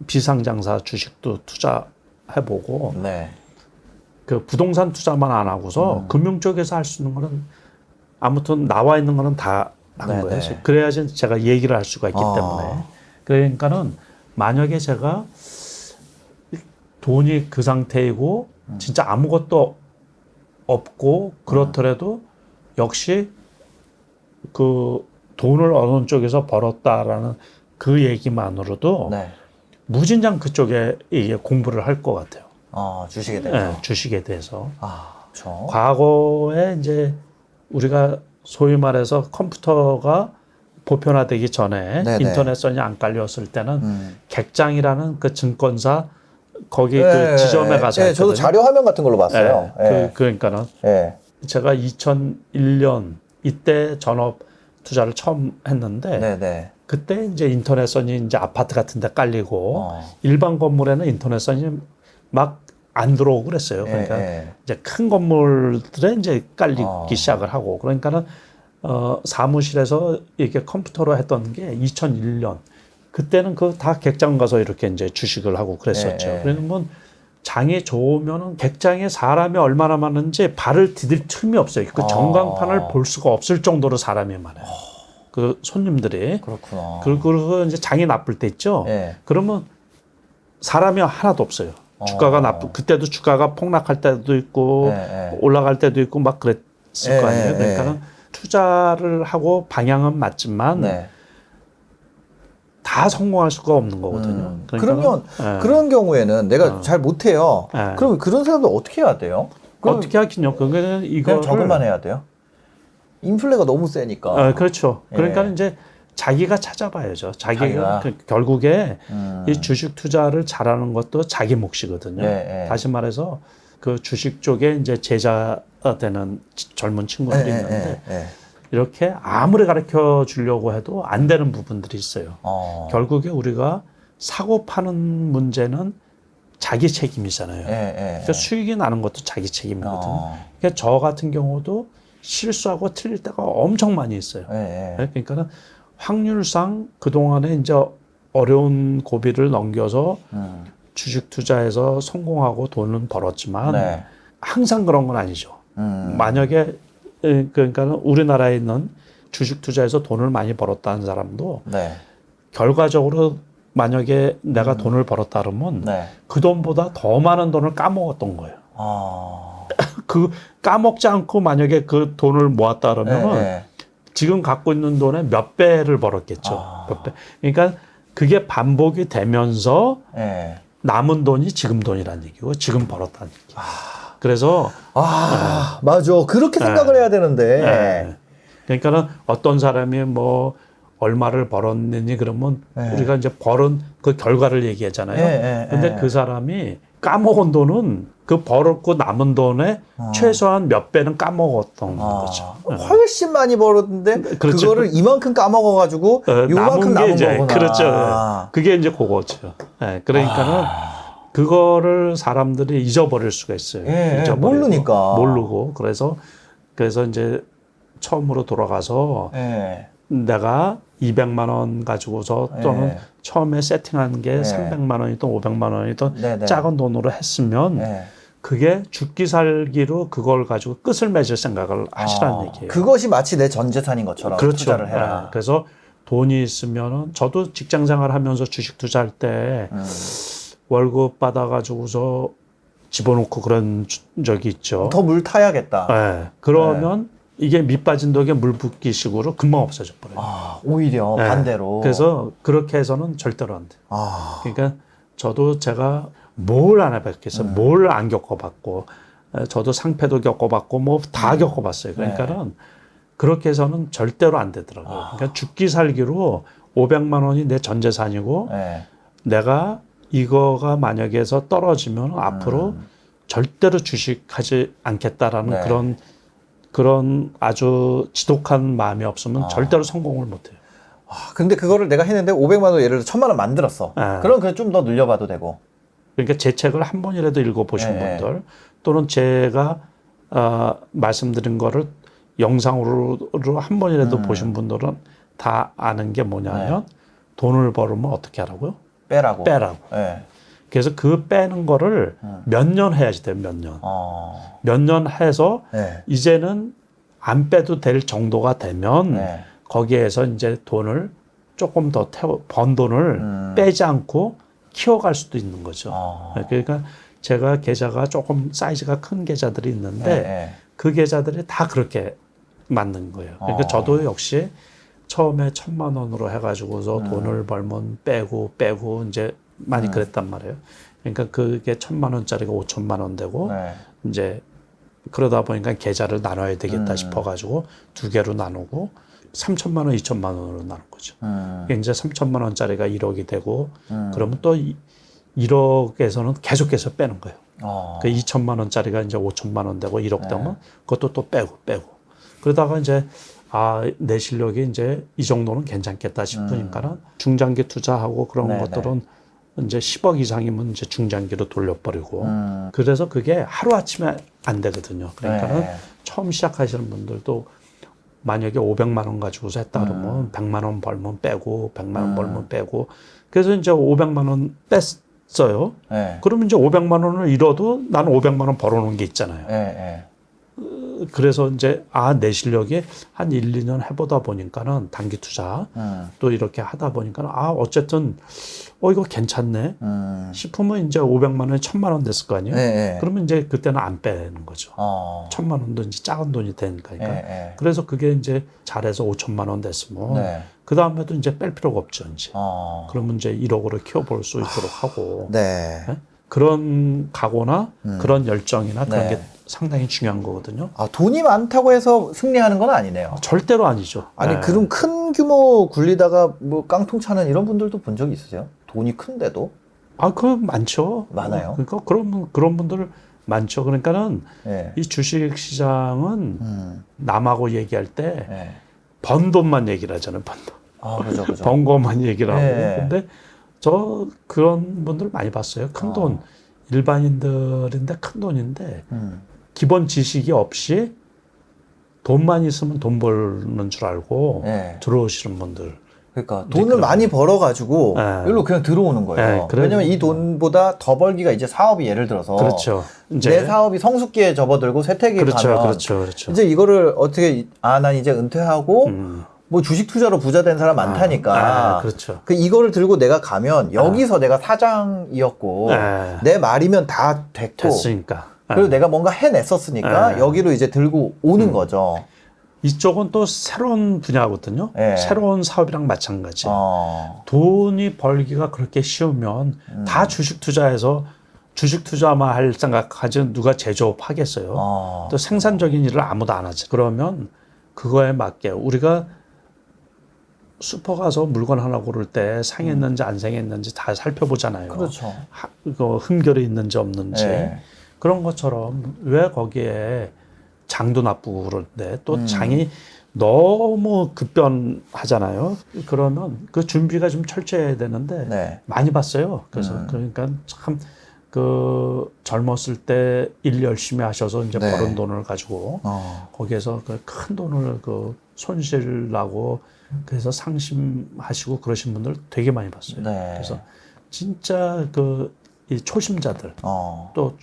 비상장사 주식도 투자해보고 네. 그 부동산 투자만 안 하고서 금융 쪽에서 할 수 있는 거는 아무튼 나와 있는 거는 다 한 거예요. 그래야지 제가 얘기를 할 수가 있기 때문에. 그러니까는 만약에 제가 돈이 그 상태이고 진짜 아무것도 없고 그렇더라도 역시 그 돈을 어느 쪽에서 벌었다라는 그 얘기만으로도 네. 무진장 그쪽에 이게 공부를 할 것 같아요. 주식에 대해서. 네, 주식에 대해서. 그렇죠. 과거에 이제 우리가 소위 말해서 컴퓨터가 보편화되기 전에 네네. 인터넷선이 안 깔렸을 때는 객장이라는 그 증권사 거기 네, 그 지점에 가서 했거든요. 저도 자료 화면 같은 걸로 봤어요. 그러니까는 제가 2001년 이때 전업 투자를 처음 했는데 네네. 그때 이제 인터넷선이 이제 아파트 같은 데 깔리고 일반 건물에는 인터넷선이 막 안 들어오고 그랬어요. 그러니까 이제 큰 건물들에 이제 깔리기 시작을 하고 그러니까는 사무실에서 이렇게 컴퓨터로 했던 게 2001년 그때는 그 다 객장 가서 이렇게 이제 주식을 하고 그랬었죠. 그러면 장이 좋으면은 객장에 사람이 얼마나 많은지 발을 디딜 틈이 없어요. 그 전광판을 볼 수가 없을 정도로 사람이 많아요. 그 손님들이. 그렇구나. 그리고 이제 장이 나쁠 때 있죠. 그러면 사람이 하나도 없어요. 주가가 그때도 주가가 폭락할 때도 있고 올라갈 때도 있고 막 그랬을 거 아니에요. 그러니까는 투자를 하고 방향은 맞지만 다 성공할 수가 없는 거거든요. 그러면 그런 경우에는 내가 잘 못해요. 그럼 그런 사람들 어떻게 해야 돼요? 어떻게 하긴요. 그거는 이거 적응만 해야 돼요. 인플레가 너무 세니까. 그렇죠. 그러니까 이제 자기가 찾아봐야죠. 자기가 결국에 이 주식 투자를 잘하는 것도 자기 몫이거든요. 다시 말해서 그 주식 쪽에 이제 제자 되는 젊은 친구들이 있는데 이렇게 아무리 가르쳐 주려고 해도 안 되는 부분들이 있어요. 결국에 우리가 사고 파는 문제는 자기 책임이잖아요. 그러니까 수익이 나는 것도 자기 책임이거든요. 그러니까 저 같은 경우도 실수하고 틀릴 때가 엄청 많이 있어요. 그러니까는 확률상 그동안에 이제 어려운 고비를 넘겨서 주식 투자해서 성공하고 돈은 벌었지만 항상 그런 건 아니죠. 만약에 그러니까 우리나라에 있는 주식 투자해서 돈을 많이 벌었다는 사람도 결과적으로 만약에 내가 돈을 벌었다 그러면 그 돈보다 더 많은 돈을 까먹었던 거예요. 그 까먹지 않고 만약에 그 돈을 모았다 그러면 지금 갖고 있는 돈의 몇 배를 벌었겠죠. 몇 배. 그러니까 그게 반복이 되면서 남은 돈이 지금 돈이라는 얘기고 지금 벌었다는 얘기. 그래서 맞아. 그렇게 생각을 해야 되는데. 그러니까는 어떤 사람이 뭐 얼마를 벌었느니 그러면 우리가 이제 벌은 그 결과를 얘기하잖아요. 근데 그 사람이 까먹은 돈은 그 벌었고 남은 돈의 최소한 몇 배는 까먹었던 거죠. 훨씬 많이 벌었는데 그렇죠. 그거를 이만큼 까먹어가지고 요만큼 남은 거구나. 그렇죠. 그게 이제 그거죠. 그러니까는 그거를 사람들이 잊어버릴 수가 있어요. 모르니까. 모르고 그래서 이제 처음으로 돌아가서 내가 200만 원 가지고서 또는 처음에 세팅한 게 300만 원이든 500만 원이든 작은 돈으로 했으면 그게 죽기 살기로 그걸 가지고 끝을 맺을 생각을 하시라는 얘기예요. 그것이 마치 내 전 재산인 것처럼 투자를 해라. 그래서 돈이 있으면은 저도 직장 생활하면서 주식 투자할 때 월급 받아가지고서 집어넣고 그런 적이 있죠. 더 물 타야겠다. 그러면 이게 밑 빠진 독에 물 붓기 식으로 금방 없어져 버려요. 오히려 반대로. 그래서 그렇게 해서는 절대로 안 돼요. 그러니까 저도 제가 뭘 안 해봤겠어요. 뭘 안 겪어봤고, 저도 상패도 겪어봤고, 뭐 다 겪어봤어요. 그러니까는 그렇게 해서는 절대로 안 되더라고요. 그러니까 죽기 살기로 500만 원이 내 전 재산이고, 내가 이거가 만약에 해서 떨어지면 앞으로 절대로 주식하지 않겠다라는 그런 아주 지독한 마음이 없으면 절대로 성공을 못해요. 근데 그거를 내가 했는데 500만 원 예를 들어 1000만 원 만들었어. 그럼 그냥 좀 더 늘려봐도 되고. 그러니까 제 책을 한 번이라도 읽어보신 분들 또는 제가 말씀드린 거를 영상으로 한 번이라도 보신 분들은 다 아는 게 뭐냐면 돈을 벌으면 어떻게 하라고요? 빼라고. 그래서 그 빼는 거를 몇 년 해야지 돼요. 몇 년. 몇 년 해서 이제는 안 빼도 될 정도가 되면 거기에서 이제 돈을 조금 더 번 돈을 빼지 않고 키워갈 수도 있는 거죠. 그러니까 제가 계좌가 조금 사이즈가 큰 계좌들이 있는데 그 계좌들이 다 그렇게 맞는 거예요. 그러니까 저도 역시 처음에 1000만 원으로 해가지고서 돈을 벌면 빼고 이제 많이 그랬단 말이에요. 그러니까 그게 1000만 원짜리가 5000만 원 되고 이제 그러다 보니까 계좌를 나눠야 되겠다 싶어가지고 두 개로 나누고 3000만 원, 2000만 원으로 나눈 거죠. 이제 3000만 원짜리가 1억이 되고 그러면 또 1억에서는 계속해서 빼는 거예요. 그 2000만 원짜리가 이제 5000만 원 되고 1억 되면 그것도 또 빼고 그러다가 이제 내 실력이 이제 이 정도는 괜찮겠다 싶으니까는 중장기 투자하고 그런 것들은 이제 10억 이상이면 이제 중장기로 돌려버리고 그래서 그게 하루아침에 안 되거든요. 그러니까는 처음 시작하시는 분들도 만약에 500만 원 가지고서 했다 그러면 100만 원 벌면 빼고 100만 원 벌면 빼고 그래서 이제 500만 원 뺐어요. 그러면 이제 500만 원을 잃어도 나는 500만 원 벌어놓은 게 있잖아요. 그래서 이제 내 실력이 한 1, 2년 해보다 보니까는 단기 투자 또 이렇게 하다 보니까는 어쨌든 이거 괜찮네 싶으면 이제 500만 원에 1000만 원 됐을 거 아니에요. 그러면 이제 그때는 안 빼는 거죠. 1000만 원도 이제 작은 돈이 되니까. 그래서 그게 이제 잘해서 5000만 원 됐으면 그 다음에도 이제 뺄 필요가 없죠. 이제. 그러면 이제 1억으로 키워볼 수 있도록 하고 그런 각오나 그런 열정이나 그런 게 상당히 중요한 거거든요. 돈이 많다고 해서 승리하는 건 아니네요. 절대로 아니죠. 그럼 큰 규모 굴리다가 뭐 깡통 차는 이런 분들도 본 적이 있으세요? 돈이 큰데도? 그거 많죠. 많아요. 그러니까 그런 분들 많죠. 그러니까는 이 주식 시장은 남하고 얘기할 때 번 돈만 얘기를 하잖아요. 번 돈. 그죠. 번 것만 얘기를 하고. 근데 저 그런 분들 많이 봤어요. 큰 돈 일반인들인데 큰 돈인데 기본 지식이 없이 돈만 있으면 돈 벌는 줄 알고 네. 들어오시는 분들. 그러니까 돈을 많이 벌어가지고 네. 여기로 그냥 들어오는 거예요. 네, 왜냐면 이 돈보다 더 벌기가 이제 사업이 예를 들어서 그렇죠. 이제 내 사업이 성숙기에 접어들고 쇠퇴기에 가면 그렇죠. 이제 이거를 어떻게 난 이제 은퇴하고 뭐 주식 투자로 부자 된 사람 많다니까. 그렇죠. 그 이거를 들고 내가 가면 여기서 내가 사장이었고 내 말이면 다 됐으니까. 그리고 내가 뭔가 해냈었으니까 여기로 이제 들고 오는 거죠. 이쪽은 또 새로운 분야거든요. 새로운 사업이랑 마찬가지. 돈이 벌기가 그렇게 쉬우면 다 주식 투자해서 주식 투자만 할 생각하지 누가 제조업 하겠어요. 또 생산적인 일을 아무도 안 하지. 그러면 그거에 맞게 우리가 슈퍼 가서 물건 하나 고를 때 상했는지 안 상했는지 다 살펴보잖아요. 그렇죠. 이거 흠결이 있는지 없는지. 그런 것처럼 왜 거기에 장도 나쁘고 그런데 또 장이 너무 급변하잖아요. 그러면 그 준비가 좀 철저해야 되는데 많이 봤어요. 그래서 그러니까 참 그 젊었을 때 일 열심히 하셔서 이제 버는 돈을 가지고 거기에서 그 큰 돈을 그 손실 나고 그래서 상심하시고 그러신 분들 되게 많이 봤어요. 그래서 진짜 그 이 초심자들 또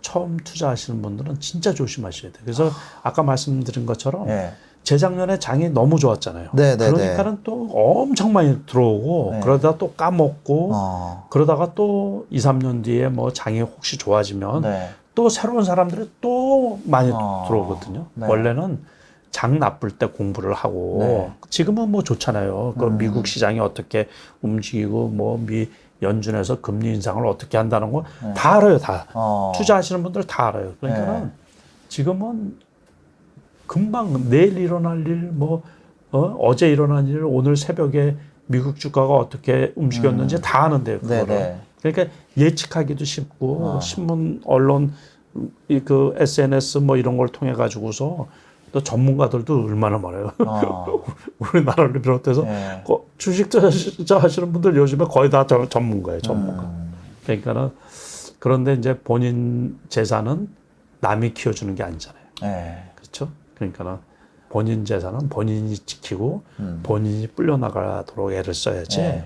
처음 투자하시는 분들은 진짜 조심하셔야 돼요. 그래서 아까 말씀드린 것처럼 재작년에 장이 너무 좋았잖아요. 그러니까는 또 엄청 많이 들어오고 그러다 또 까먹고 그러다가 또 2, 3년 뒤에 뭐 장이 혹시 좋아지면 또 새로운 사람들이 또 많이 들어오거든요. 원래는 장 나쁠 때 공부를 하고 지금은 뭐 좋잖아요. 그 미국 시장이 어떻게 움직이고 뭐 연준에서 금리 인상을 어떻게 한다는 거 다 알아요. 다 투자하시는 분들 다 알아요. 그러니까는 지금은 금방 내일 일어날 일, 뭐 어제 일어난 일, 오늘 새벽에 미국 주가가 어떻게 움직였는지 다 아는데요. 그거를. 그러니까 예측하기도 쉽고 신문, 언론, 그 SNS 뭐 이런 걸 통해 가지고서 또 전문가들도 얼마나 많아요. 우리나라를 비롯해서 주식 투자 하시는 분들 요즘에 거의 다 전문가예요. 전문가. 그러니까는 그런데 이제 본인 재산은 남이 키워주는 게 아니잖아요. 그렇죠? 그러니까는 본인 재산은 본인이 지키고 본인이 불려나가도록 애를 써야지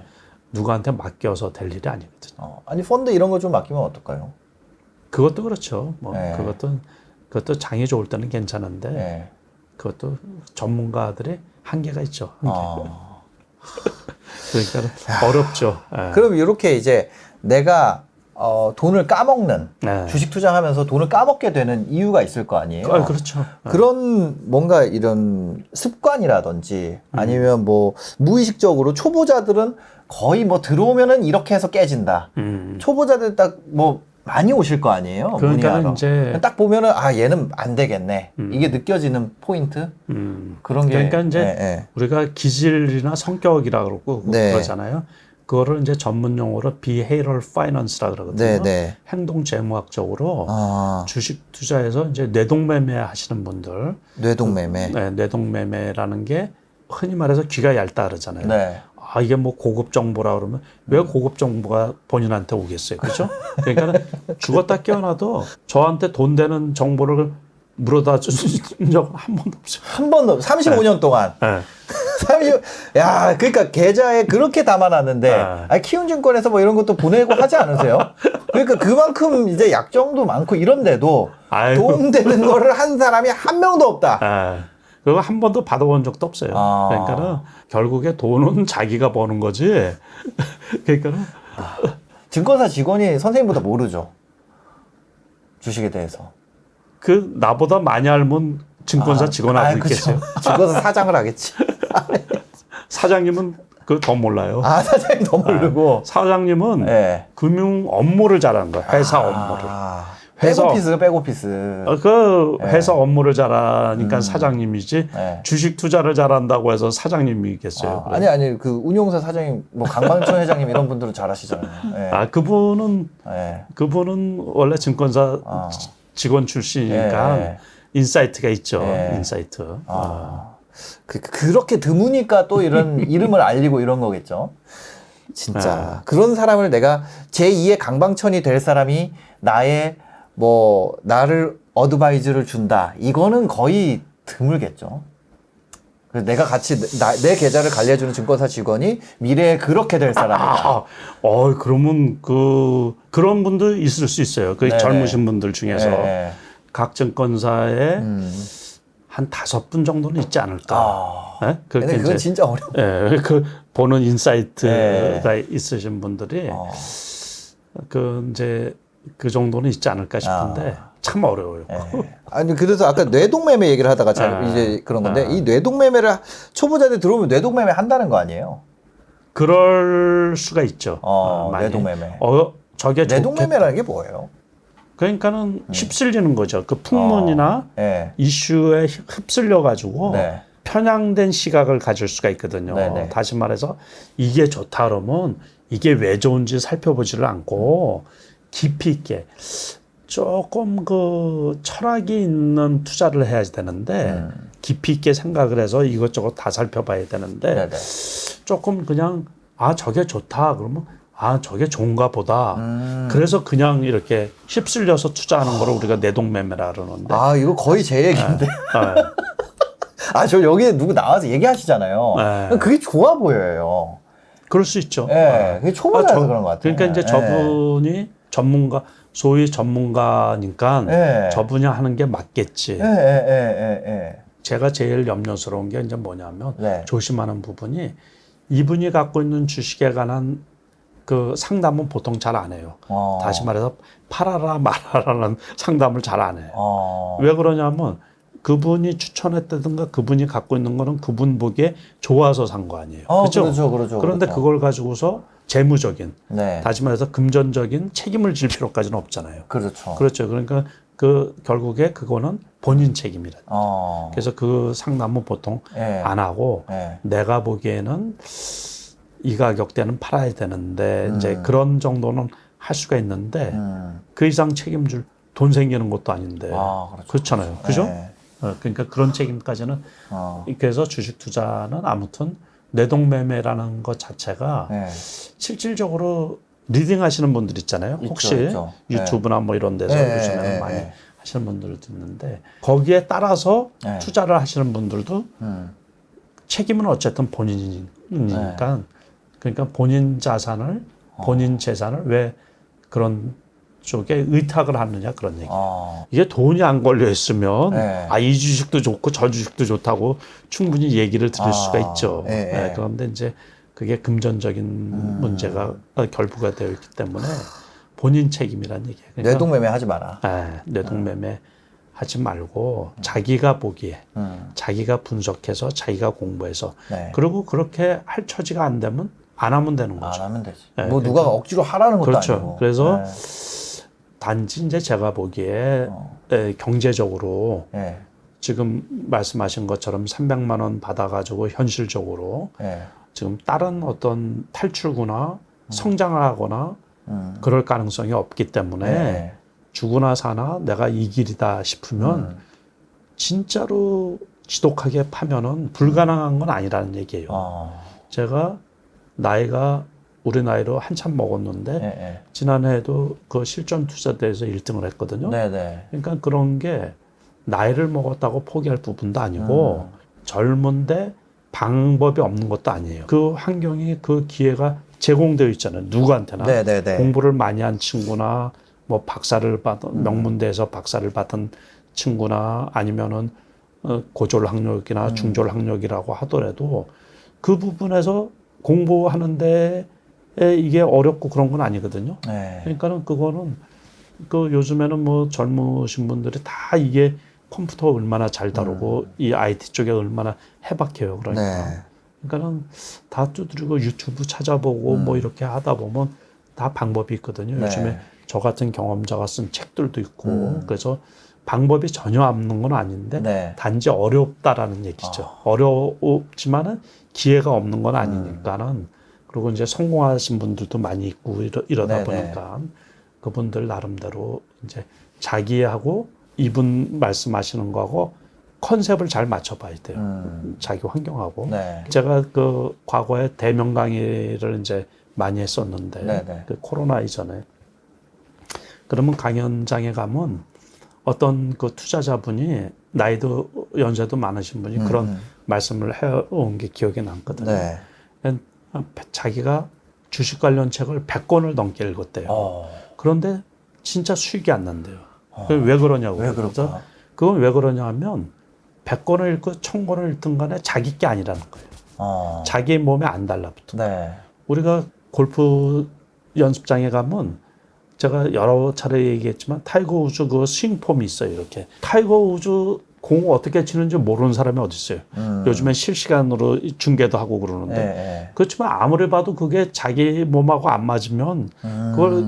누구한테 맡겨서 될 일이 아니거든요. 아니 펀드 이런 거 좀 맡기면 어떨까요? 그것도 그렇죠. 뭐 그것도 장이 좋을 때는 괜찮은데 그것도 전문가들의 한계가 있죠. 그러니까 어렵죠. 그럼 이렇게 이제 내가 돈을 까먹는 주식 투자하면서 돈을 까먹게 되는 이유가 있을 거 아니에요. 그렇죠. 그런 뭔가 이런 습관이라든지 아니면 뭐 무의식적으로 초보자들은 거의 뭐 들어오면은 이렇게 해서 깨진다. 초보자들 딱 뭐 많이 오실 거 아니에요. 그러니까 이제 딱 보면은 얘는 안 되겠네. 이게 느껴지는 포인트 그런 게. 그러니까 이제 우리가 기질이나 성격이라 그러고 그러잖아요. 그거를 이제 전문 용어로 behavioral finance라 그러거든요. 행동 재무학적으로 주식 투자에서 이제 뇌동매매 하시는 분들. 뇌동매매. 뇌동매매라는 게 흔히 말해서 귀가 얇다 그러잖아요. 이게 뭐 고급 정보라 그러면 왜 고급 정보가 본인한테 오겠어요. 그렇죠? 그러니까 죽었다 깨어나도 저한테 돈 되는 정보를 물어다 준 적은 한 번도 없어요. 한 번도 35년 동안. 30, 야, 그러니까 계좌에 그렇게 담아놨는데, 키움증권에서 뭐 이런 것도 보내고 하지 않으세요? 그러니까 그만큼 이제 약정도 많고 이런데도 도움되는 거를 한 사람이 한 명도 없다. 그거 한 번도 받아본 적도 없어요. 그러니까는 결국에 돈은 자기가 버는 거지. 그러니까는 증권사 직원이 선생님보다 모르죠. 주식에 대해서. 그 나보다 많이 알면 증권사 직원하고 있겠어요. 증권사 사장을 하겠지. 사장님은 그 더 몰라요. 사장님 더 모르고. 사장님은 금융 업무를 잘하는 거야. 회사 업무를. 백오피스. 그 회사 업무를 잘하니까 사장님이지 주식 투자를 잘한다고 해서 사장님이겠어요. 아니 그 운용사 사장님 뭐 강방천 회장님 이런 분들은 잘하시잖아요. 그분은 원래 증권사 직원 출신이니까 인사이트가 있죠. 인사이트. 그렇게 드무니까 또 이런 이름을 알리고 이런 거겠죠. 진짜. 그런 사람을 내가 제2의 강방천이 될 사람이 나의 나를 어드바이즈를 준다. 이거는 거의 드물겠죠. 그래서 내가 같이 내 계좌를 관리해주는 증권사 직원이 미래에 그렇게 될 사람이다. 그러면 그런 분도 있을 수 있어요. 그 젊으신 분들 중에서 각 증권사에 한 5분 정도는 있지 않을까. 네? 근데 그건 진짜 어려워. 그 보는 인사이트가 있으신 분들이 이제 그 정도는 있지 않을까 싶은데 참 어려워요. 아니 그래서 아까 뇌동매매 얘기를 하다가 이제 그런 건데 이 뇌동매매를 초보자들 들어오면 뇌동매매 한다는 거 아니에요? 그럴 수가 있죠. 뇌동매매. 저게 뇌동매매라는 게 뭐예요? 그러니까는 휩쓸리는 거죠. 그 풍문이나 이슈에 휩쓸려 가지고 편향된 시각을 가질 수가 있거든요. 다시 말해서 이게 좋다 그러면 이게 왜 좋은지 살펴보지를 않고 깊이 있게 조금 철학이 있는 투자를 해야 되는데 깊이 있게 생각을 해서 이것저것 다 살펴봐야 되는데 조금 그냥 저게 좋다 그러면 저게 좋은가 보다. 그래서 그냥 이렇게 휩쓸려서 투자하는 거를 우리가 내동매매라 그러는데. 이거 거의 제 얘기인데. 저 여기에 누구 나와서 얘기하시잖아요. 그게 좋아 보여요. 그럴 수 있죠. 그게 초보자라서 그런 것 같아요. 그러니까 이제 저분이 소위 전문가니까 저분이 하는 게 맞겠지. 제가 제일 염려스러운 게 이제 뭐냐면 조심하는 부분이 이분이 갖고 있는 주식에 관한 그 상담은 보통 잘 안 해요. 다시 말해서 팔아라 말아라는 상담을 잘 안 해요. 왜 그러냐면 그분이 추천했다든가 그분이 갖고 있는 거는 그분 보기에 좋아서 산 거 아니에요. 그렇죠. 그런데 그걸 가지고서 재무적인, 다시 말해서 금전적인 책임을 질 필요까지는 없잖아요. 그렇죠. 그러니까 결국에 그거는 본인 책임이라. 그래서 그 상담은 보통 안 하고 내가 보기에는 이 가격대는 팔아야 되는데 이제 그런 정도는 할 수가 있는데 그 이상 책임질 돈 생기는 것도 아닌데 그렇잖아요. 그죠? 그러니까 그런 책임까지는 그래서 주식 투자는 아무튼 뇌동매매라는 것 자체가 실질적으로 리딩 하시는 분들 있잖아요. 혹시 유튜브나 뭐 이런 데서 요즘에는 많이 하시는 분들도 있는데 거기에 따라서 투자를 하시는 분들도 책임은 어쨌든 본인이니까 그러니까 본인 자산을 본인 재산을 왜 그런 쪽에 의탁을 하느냐 그런 얘기. 이게 돈이 안 걸려 있으면 이 주식도 좋고 저 주식도 좋다고 충분히 얘기를 드릴 수가 있죠. 그런데 이제 그게 금전적인 문제가 결부가 되어 있기 때문에 본인 책임이란 얘기예요. 그러니까 뇌동매매 하지 마라. 뇌동매매 하지 말고 자기가 보기에 자기가 분석해서 자기가 공부해서 그리고 그렇게 할 처지가 안 되면 안 하면 되는 거죠. 안 하면 되지. 누가 억지로 하라는 것도 아니고. 그래서 단지 이제 제가 보기에 경제적으로 지금 말씀하신 것처럼 300만 원 받아가지고 현실적으로 지금 다른 어떤 탈출구나 성장을 하거나 그럴 가능성이 없기 때문에 죽으나 사나 내가 이 길이다 싶으면 진짜로 지독하게 파면은 불가능한 건 아니라는 얘기예요. 제가 나이가 우리 나이로 한참 먹었는데 지난해에도 그 실전 투자대회에서 1등을 했거든요. 그러니까 그런 게 나이를 먹었다고 포기할 부분도 아니고 젊은데 방법이 없는 것도 아니에요. 그 환경이 그 기회가 제공되어 있잖아요. 누구한테나 공부를 많이 한 친구나 뭐 박사를 받은 명문대에서 박사를 받은 친구나 아니면은 고졸 학력이나 중졸 학력이라고 하더라도 그 부분에서 공부하는데 이게 어렵고 그런 건 아니거든요. 그러니까는 그거는 요즘에는 뭐 젊으신 분들이 다 이게 컴퓨터 얼마나 잘 다루고 이 IT 쪽에 얼마나 해박해요. 그러니까는 다 두드리고 유튜브 찾아보고 뭐 이렇게 하다 보면 다 방법이 있거든요. 요즘에 저 같은 경험자가 쓴 책들도 있고 그래서 방법이 전혀 없는 건 아닌데 단지 어렵다라는 얘기죠. 어렵지만은 기회가 없는 건 아니니까는 그리고 이제 성공하신 분들도 많이 있고 이러다 보니까 그분들 나름대로 이제 자기하고 이분 말씀하시는 거하고 컨셉을 잘 맞춰봐야 돼요. 자기 환경하고. 제가 그 과거에 대면 강의를 이제 많이 했었는데 네네. 그 코로나 이전에 그러면 강연장에 가면 어떤 그 투자자분이 나이도 연세도 많으신 분이 그런 말씀을 해온 게 기억에 남거든요. 네. 자기가 주식 관련 책을 100권을 넘게 읽었대요. 그런데 진짜 수익이 안 난대요. 왜 그러냐고. 왜 그럴까? 그건 왜 그러냐 하면 100권을 읽고 1000권을 읽든 간에 자기 게 아니라는 거예요. 자기 몸에 안 달라붙어. 네. 우리가 골프 연습장에 가면 제가 여러 차례 얘기했지만 타이거 우즈 그 스윙 폼이 있어요. 이렇게 타이거 우즈 공을 어떻게 치는지 모르는 사람이 어디 있어요. 요즘엔 실시간으로 중계도 하고 그러는데 네. 그렇지만 아무리 봐도 그게 자기 몸하고 안 맞으면 그걸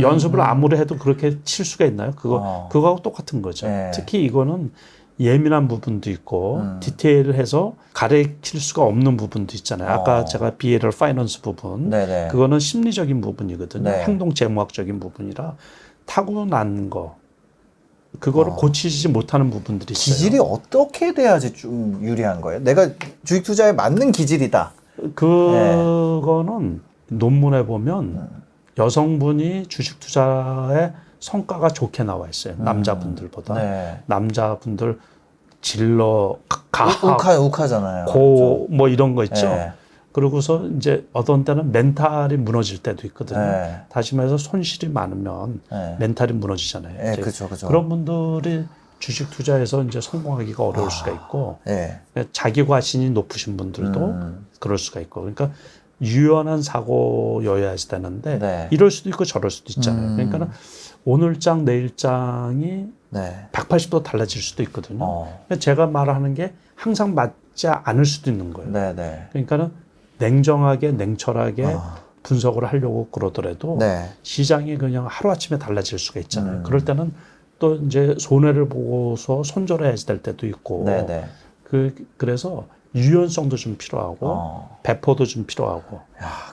연습을 아무리 해도 그렇게 칠 수가 있나요? 그거하고 똑같은 거죠. 네. 특히 이거는 예민한 부분도 있고 디테일해서 가르칠 수가 없는 부분도 있잖아요. 아까 제가 behavioral finance 부분 네네. 그거는 심리적인 부분이거든요. 네. 행동 재무학적인 부분이라 타고난 거 그거를 고치지 못하는 부분들이 있어요. 기질이 어떻게 돼야지 좀 유리한 거예요? 내가 주식 투자에 맞는 기질이다. 그거는 논문에 보면 여성분이 주식 투자에 성과가 좋게 나와 있어요. 남자분들보다. 네. 남자분들 질러, 가학, 욱하잖아요. 고, 뭐 이런 거 있죠. 네. 그러고서 이제 어떤 때는 멘탈이 무너질 때도 있거든요. 네. 다시 말해서 손실이 많으면 네. 멘탈이 무너지잖아요. 네, 이제 그죠. 그런 분들이 주식 투자에서 이제 성공하기가 어려울 수가 있고, 네. 자기 과신이 높으신 분들도 그럴 수가 있고, 그러니까 유연한 사고여야지 되는데 네. 이럴 수도 있고 저럴 수도 있잖아요. 그러니까는 오늘 장 내일 장이 네. 180도 달라질 수도 있거든요. 제가 말하는 게 항상 맞지 않을 수도 있는 거예요. 네. 그러니까는 냉정하게 냉철하게 분석을 하려고 그러더라도 네. 시장이 그냥 하루아침에 달라질 수가 있잖아요. 그럴 때는 또 이제 손해를 보고서 손절해야 될 때도 있고 네. 그래서 유연성도 좀 필요하고 배포도 좀 필요하고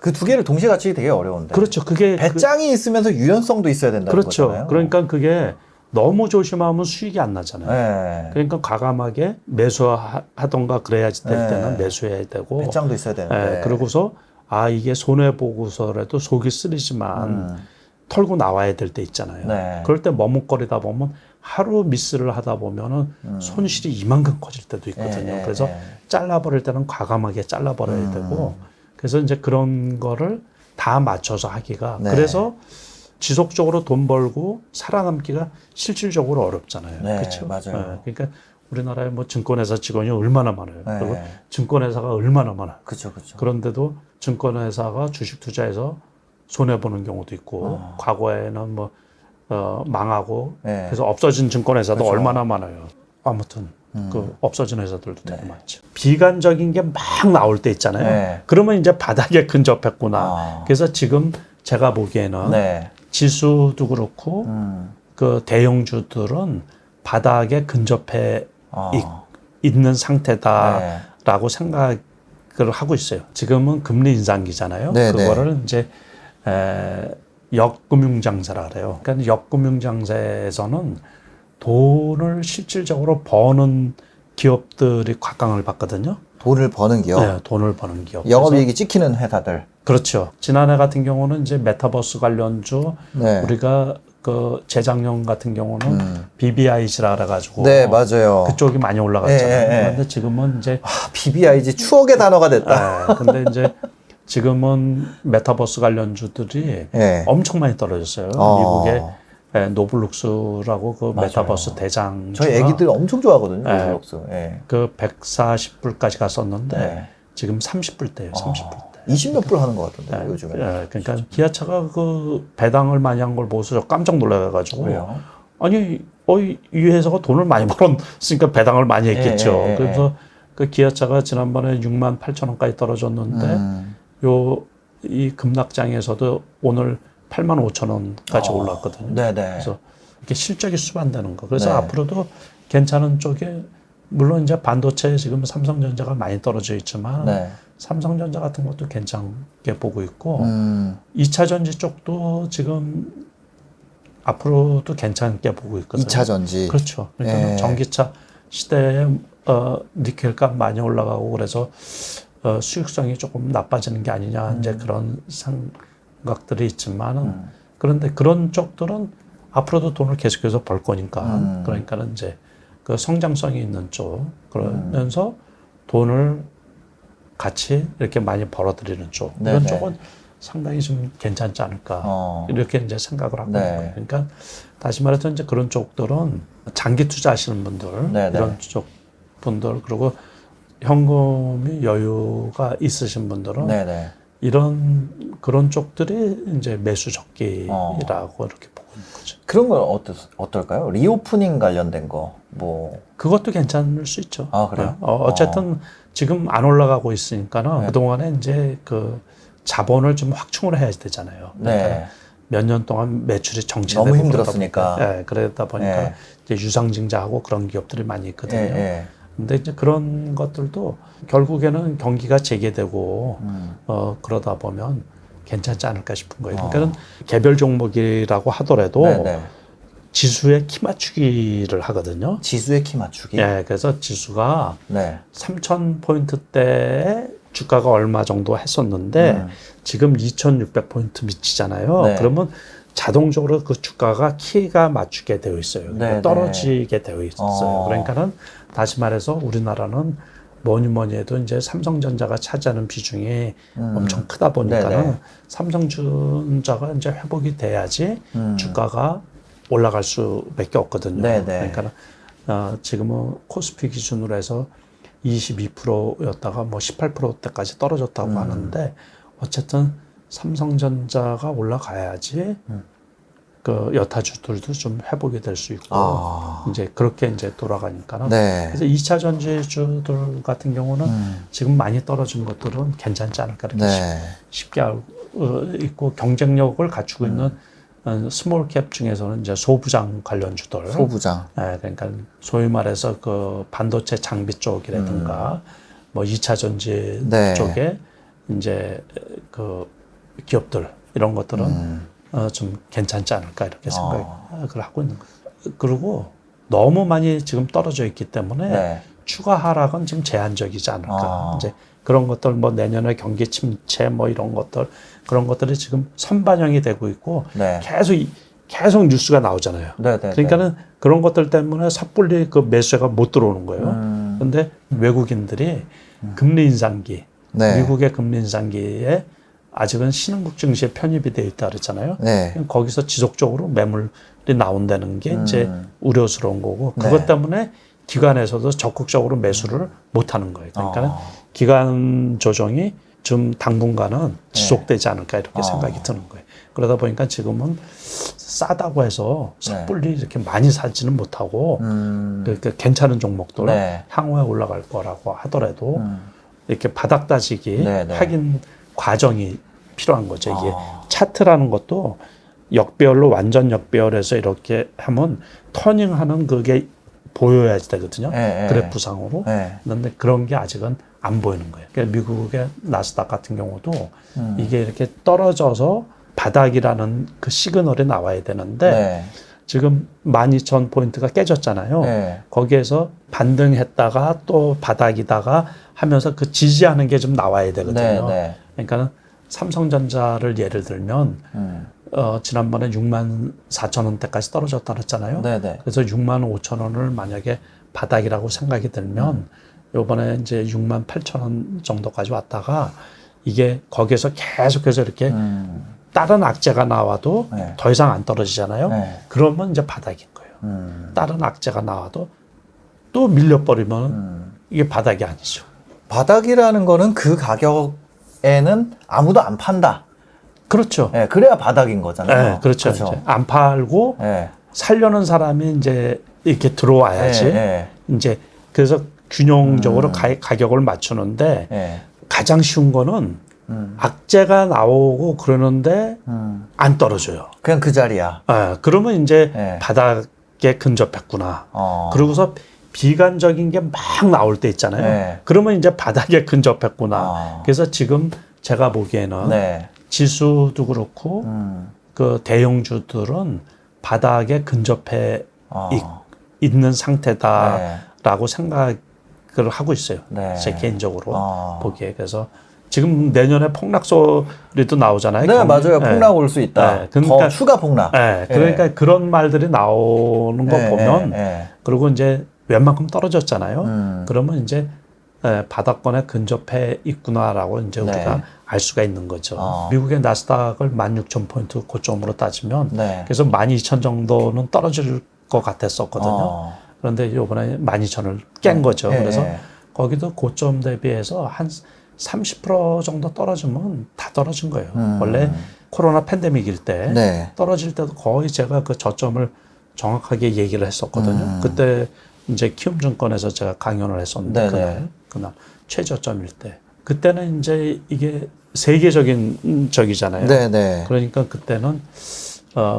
그 두 개를 동시에 갖추기 되게 어려운데. 그렇죠. 그게 배짱이 있으면서 유연성도 있어야 된다는 그렇죠. 거잖아요. 그러니까 그게 너무 조심하면 수익이 안 나잖아요. 네. 그러니까 과감하게 매수하던가 그래야지 될 네. 때는 매수해야 되고 배짱도 있어야 되는데. 그러고서 이게 손해 보고서라도 속이 쓰리지만 털고 나와야 될 때 있잖아요. 네. 그럴 때 머뭇거리다 보면 하루 미스를 하다 보면은 손실이 이만큼 커질 때도 있거든요. 그래서 잘라버릴 때는 과감하게 잘라버려야 되고 그래서 이제 그런 거를 다 맞춰서 하기가 그래서 지속적으로 돈 벌고 살아남기가 실질적으로 어렵잖아요. 네, 그렇죠? 맞아요. 그러니까 우리나라에 뭐 증권회사 직원이 얼마나 많아요. 그리고 증권회사가 얼마나 많아요. 그렇죠. 그런데도 증권회사가 주식 투자해서 손해 보는 경우도 있고 과거에는 뭐 망하고 그래서 없어진 증권회사도 그렇죠. 얼마나 많아요. 아무튼 그 없어진 회사들도 되게 많죠. 비관적인 게 막 나올 때 있잖아요. 그러면 이제 바닥에 근접했구나. 그래서 지금 제가 보기에는 지수도 그렇고 그 대형주들은 바닥에 근접해 있는 상태다라고 생각을 하고 있어요. 지금은 금리 인상기잖아요. 그거를 이제 역금융장세라 그래요. 그러니까 역금융장세에서는 돈을 실질적으로 버는 기업들이 곽강을 받거든요. 돈을 버는 기업? 네, 돈을 버는 기업. 영업이익이 찍히는 회사들. 그렇죠. 지난해 같은 경우는 이제 메타버스 관련주 우리가 그 재작년 같은 경우는 BBIG라 그래가지고 맞아요. 그쪽이 많이 올라갔잖아요. 그런데 지금은 이제 BBIG 추억의 단어가 됐다. 근데 이제 지금은 메타버스 관련주들이 엄청 많이 떨어졌어요. 미국의 노블룩스라고 그 메타버스 대장. 저희 애기들 엄청 좋아하거든요. 노블룩스. 그 140불까지 갔었는데 지금 30불대예요. 30불대. 20몇 불 하는 것 같던데 요즘에. 그러니까 기아차가 그 배당을 많이 한 걸 보고서 저 깜짝 놀라가지고. 왜요? 아니, 이 회사가 돈을 많이 벌었으니까 배당을 많이 했겠죠. 그래서 그 기아차가 지난번에 6만 8천 원까지 떨어졌는데 이 급락장에서도 오늘 8만 5천 원까지 올랐거든요. 그래서 이렇게 실적이 수반되는 거. 그래서 앞으로도 괜찮은 쪽에 물론 이제 반도체 지금 삼성전자가 많이 떨어져 있지만 삼성전자 같은 것도 괜찮게 보고 있고 2차 전지 쪽도 지금 앞으로도 괜찮게 보고 있거든요. 2차 전지. 그렇죠. 그러니까 전기차 시대에 니켈 값 많이 올라가고 그래서 수익성이 조금 나빠지는 게 아니냐 이제 그런 생각들이 있지만은 그런데 그런 쪽들은 앞으로도 돈을 계속해서 벌 거니까 그러니까는 이제 그 성장성이 있는 쪽 그러면서 돈을 같이 이렇게 많이 벌어들이는 쪽 이런 쪽은 상당히 좀 괜찮지 않을까 이렇게 이제 생각을 하고 있는 거예요. 그러니까 다시 말해서 이제 그런 쪽들은 장기 투자하시는 분들 이런 쪽 분들 그리고 현금이 여유가 있으신 분들은 이런 그런 쪽들이 이제 매수 적기라고 이렇게 보고 있는 거죠. 그런 건 어떨까요? 리오프닝 관련된 거 뭐 그것도 괜찮을 수 있죠. 아 그래요? 어쨌든 지금 안 올라가고 있으니까는 그 동안에 이제 그 자본을 좀 확충을 해야 되잖아요. 그러니까 몇 년 동안 매출이 정체되고 너무 힘들었으니까. 그러다 보니까 이제 유상증자하고 그런 기업들이 많이 있거든요. 근데 이제 그런 것들도 결국에는 경기가 재개되고 그러다 보면 괜찮지 않을까 싶은 거예요. 그러니까 개별 종목이라고 하더라도 지수의 키 맞추기를 하거든요. 지수의 키 맞추기? 그래서 지수가 3,000포인트대에 주가가 얼마 정도 했었는데 지금 2,600포인트 미치잖아요. 그러면 자동적으로 그 주가가 키가 맞추게 되어 있어요. 그러니까 떨어지게 되어 있었어요. 그러니까는 다시 말해서 우리나라는 뭐니 해도 이제 삼성전자가 차지하는 비중이 엄청 크다 보니까는 삼성전자가 이제 회복이 돼야지 주가가 올라갈 수밖에 없거든요. 그러니까 지금은 코스피 기준으로 해서 22%였다가 뭐 18%대까지 떨어졌다고 하는데 어쨌든 삼성전자가 올라가야지 그 여타주들도 좀 회복이 될 수 있고 이제 그렇게 이제 돌아가니까는 그래서 2차 전지주들 같은 경우는 지금 많이 떨어진 것들은 괜찮지 않을까 이렇게 쉽게 알고 있고 경쟁력을 갖추고 있는 스몰캡 중에서는 이제 소부장 관련주들. 그러니까 소위 말해서 그 반도체 장비 쪽이라든가 뭐 2차 전지 쪽에 이제 그 기업들 이런 것들은 좀 괜찮지 않을까 이렇게 생각을 하고 있는 거예요. 그리고 너무 많이 지금 떨어져 있기 때문에 추가 하락은 좀 제한적이지 않을까. 이제 그런 것들 뭐 내년에 경기 침체 뭐 이런 것들 그런 것들이 지금 선반영이 되고 있고 계속 뉴스가 나오잖아요. 그러니까는 그런 것들 때문에 섣불리 그 매수가 못 들어오는 거예요. 그런데 외국인들이 금리 인상기, 미국의 금리 인상기에 아직은 신흥국 증시에 편입이 되어 있다 그랬잖아요. 거기서 지속적으로 매물이 나온다는 게 이제 우려스러운 거고 그것 때문에 기관에서도 적극적으로 매수를 못 하는 거예요. 그러니까 기관 조정이 좀 당분간은 지속되지 않을까 이렇게 생각이 드는 거예요. 그러다 보니까 지금은 싸다고 해서 섣불리 이렇게 많이 사지는 못하고 그러니까 괜찮은 종목들 향후에 올라갈 거라고 하더라도 이렇게 바닥 다지기 확인 과정이 필요한 거죠. 이게 차트라는 것도 역배열로 완전 역배열해서 이렇게 하면 터닝하는 그게 보여야 되거든요. 그래프상으로. 그런데 그런 게 아직은 안 보이는 거예요. 그러니까 미국의 나스닥 같은 경우도 이게 이렇게 떨어져서 바닥이라는 그 시그널이 나와야 되는데 지금 12,000포인트가 깨졌잖아요. 거기에서 반등했다가 또 바닥이다가 하면서 그 지지하는 게 좀 나와야 되거든요. 그러니까 삼성전자를 예를 들면 지난번에 64,000원대까지 떨어졌다 그랬잖아요. 그래서 65,000원을 만약에 바닥이라고 생각이 들면 요번에 이제 68,000원 정도까지 왔다가 이게 거기에서 계속해서 이렇게 다른 악재가 나와도 더 이상 안 떨어지잖아요. 그러면 이제 바닥인 거예요. 다른 악재가 나와도 또 밀려버리면 이게 바닥이 아니죠. 바닥이라는 거는 그 가격에는 아무도 안 판다. 그렇죠. 그래야 바닥인 거잖아요. 그렇죠. 이제 안 팔고 살려는 사람이 이제 이렇게 들어와야지. 이제 그래서 균형적으로 가격을 맞추는데 가장 쉬운 거는 악재가 나오고 그러는데 안 떨어져요. 그냥 그 자리야. 그러면 이제 바닥에 근접했구나. 그러고서 비관적인 게 막 나올 때 있잖아요. 그러면 이제 바닥에 근접했구나. 그래서 지금 제가 보기에는 지수도 그렇고 그 대형주들은 바닥에 근접해 있는 상태다라고 생각이 생각을 하고 있어요. 네. 제 개인적으로 보기에. 그래서 지금 내년에 폭락 소리도 나오잖아요. 네, 맞아요. 폭락 올 수 있다. 네, 그러니까, 더 추가 폭락. 네, 그러니까 그런 말들이 나오는 거 보면 그리고 이제 웬만큼 떨어졌잖아요. 그러면 이제 바닥권에 근접해 있구나라고 이제 우리가 알 수가 있는 거죠. 미국의 나스닥을 16,000포인트 고점으로 따지면 그래서 12,000 정도는 떨어질 것 같았었거든요. 그런데 이번에 12,000을 깬 거죠. 그래서 거기도 고점 대비해서 한 30% 정도 떨어지면 다 떨어진 거예요. 원래 코로나 팬데믹일 때 떨어질 때도 거의 제가 그 저점을 정확하게 얘기를 했었거든요. 그때 이제 키움증권에서 제가 강연을 했었는데 그날 최저점일 때 그때는 이제 이게 세계적인 적이잖아요. 그러니까 그때는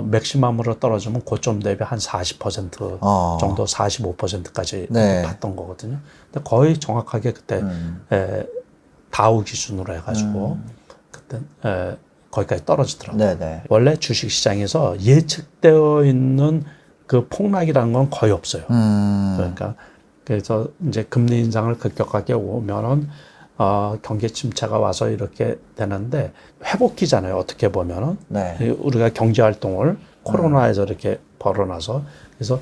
맥시멈으로 떨어지면 고점 대비 한 40% 정도 45%까지 봤던 거거든요. 근데 거의 정확하게 그때 다우 기준으로 해가지고 그때 거기까지 떨어지더라고요. 원래 주식시장에서 예측되어 있는 그 폭락이라는 건 거의 없어요. 그러니까 그래서 이제 금리 인상을 급격하게 오면은 경기 침체가 와서 이렇게 되는데 회복기잖아요. 어떻게 보면은 우리가 경제 활동을 코로나에서 이렇게 벌어나서 그래서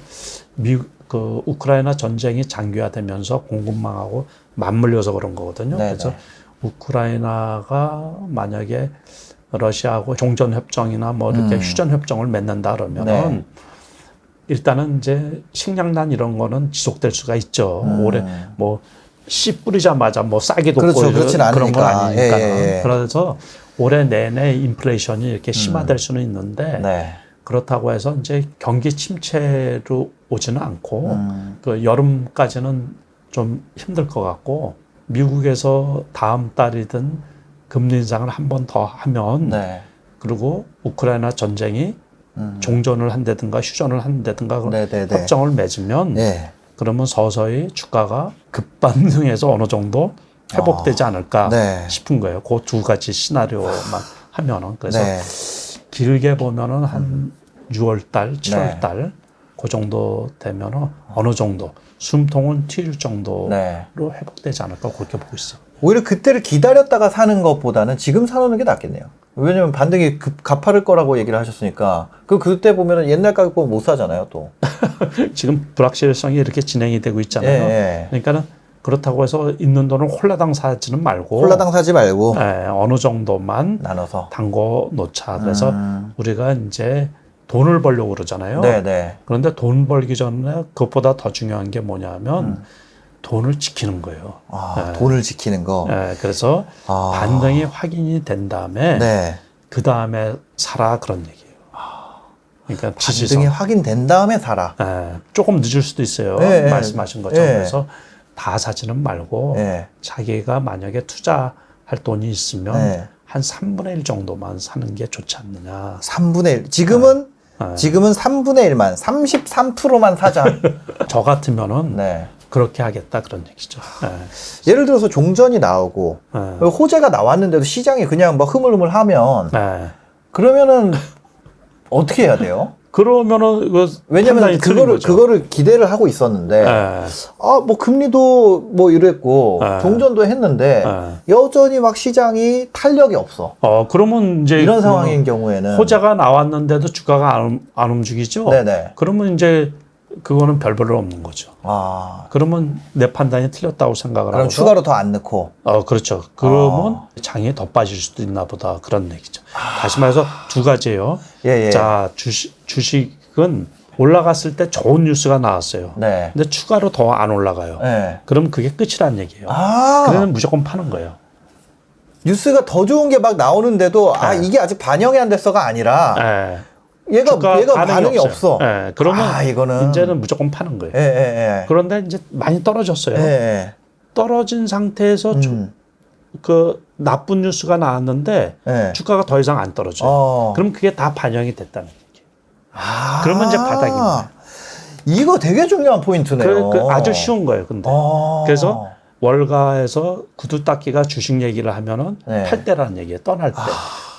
그 우크라이나 전쟁이 장기화되면서 공급망하고 맞물려서 그런 거거든요. 그래서 우크라이나가 만약에 러시아하고 종전 협정이나 뭐 이렇게 휴전 협정을 맺는다 그러면은 일단은 이제 식량난 이런 거는 지속될 수가 있죠. 올해 뭐 씨 뿌리자마자 뭐 싹이 돋고 그런 건 아니니까. 그래서 올해 내내 인플레이션이 이렇게 심화될 수는 있는데 그렇다고 해서 이제 경기 침체로 오지는 않고 그 여름까지는 좀 힘들 것 같고 미국에서 다음 달이든 금리 인상을 한 번 더 하면 그리고 우크라이나 전쟁이 종전을 한다든가 휴전을 한다든가 협정을 맺으면 그러면 서서히 주가가 급반등해서 어느 정도 회복되지 않을까 싶은 거예요. 그 두 가지 시나리오만 하면은. 그래서 길게 보면은 한 6월 달, 7월 달 그 정도 되면은 어느 정도 숨통은 튑 정도로 회복되지 않을까 그렇게 보고 있어요. 오히려 그때를 기다렸다가 사는 것보다는 지금 사놓는 게 낫겠네요. 왜냐면 반등이 가파를 거라고 얘기를 하셨으니까 그때 보면은 옛날 가격 보면 못 사잖아요, 또. 지금 불확실성이 이렇게 진행이 되고 있잖아요. 그러니까는 그렇다고 해서 있는 돈을 홀라당 사지는 말고 홀라당 사지 말고 어느 정도만 나눠서 담궈 놓자. 그래서 우리가 이제 돈을 벌려고 그러잖아요. 그런데 돈 벌기 전에 그것보다 더 중요한 게 뭐냐면 돈을 지키는 거예요. 돈을 지키는 거. 그래서 반등이 확인이 된 다음에 그 다음에 사라 그런 얘기예요. 그러니까 반등이 확인된 다음에 사라. 조금 늦을 수도 있어요. 말씀하신 것처럼. 그래서 다 사지는 말고 자기가 만약에 투자할 돈이 있으면 한 3분의 1 정도만 사는 게 좋지 않느냐. 3분의 1. 지금은 3분의 1만, 33%만 사자. 저 같으면은 그렇게 하겠다 그런 얘기죠. 예를 들어서 종전이 나오고 호재가 나왔는데도 시장이 그냥 막 흐물흐물하면 그러면은 어떻게 해야 돼요? 그러면은 왜냐면 그거를 기대를 하고 있었는데 뭐 금리도 뭐 이랬고 종전도 했는데 여전히 막 시장이 탄력이 없어. 그러면 이제 이런 상황인 경우에는 호재가 나왔는데도 주가가 안 움직이죠. 그러면 이제 그거는 별 볼 일 없는 거죠. 그러면 내 판단이 틀렸다고 생각을 하고. 그럼 추가로 더 안 넣고. 그렇죠. 그러면 장이 더 빠질 수도 있나 보다 그런 얘기죠. 다시 말해서 두 가지예요. 자, 주식은 올라갔을 때 좋은 뉴스가 나왔어요. 근데 추가로 더 안 올라가요. 그럼 그게 끝이란 얘기예요. 그러면 무조건 파는 거예요. 뉴스가 더 좋은 게 막 나오는데도 이게 아직 반영이 안 됐어가 아니라 얘가 반응이 없어. 그러면 이거는 이제는 무조건 파는 거예요. 그런데 이제 많이 떨어졌어요. 떨어진 상태에서 그 나쁜 뉴스가 나왔는데 주가가 더 이상 안 떨어져요. 그럼 그게 다 반영이 됐다는 얘기예요. 그러면 이제 바닥입니다. 이거 되게 중요한 포인트네요. 아주 쉬운 거예요. 근데 그래서 월가에서 구두 닦기가 주식 얘기를 하면은 팔 때라는 얘기예요. 떠날 때.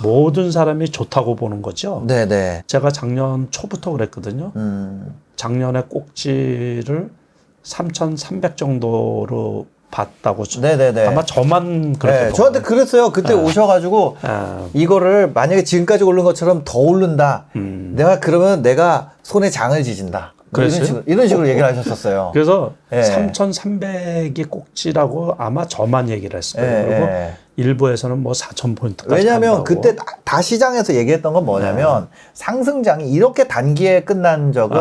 모든 사람이 좋다고 보는 거죠. 제가 작년 초부터 그랬거든요. 작년에 꼭지를 3,300 정도로 봤다고. 네네네. 아마 저만 그렇게. 네, 저한테 그랬어요. 그때 오셔가지고 이거를 만약에 지금까지 오른 것처럼 더 오른다. 그러면 내가 손에 장을 지진다. 이런 식으로 얘기를 하셨었어요. 그래서 3,300이 꼭지라고 아마 저만 얘기를 했어요. 그리고 일부에서는 뭐 4,000포인트까지 왜냐하면 간다고. 그때 다 시장에서 얘기했던 건 뭐냐면 상승장이 이렇게 단기에 끝난 적은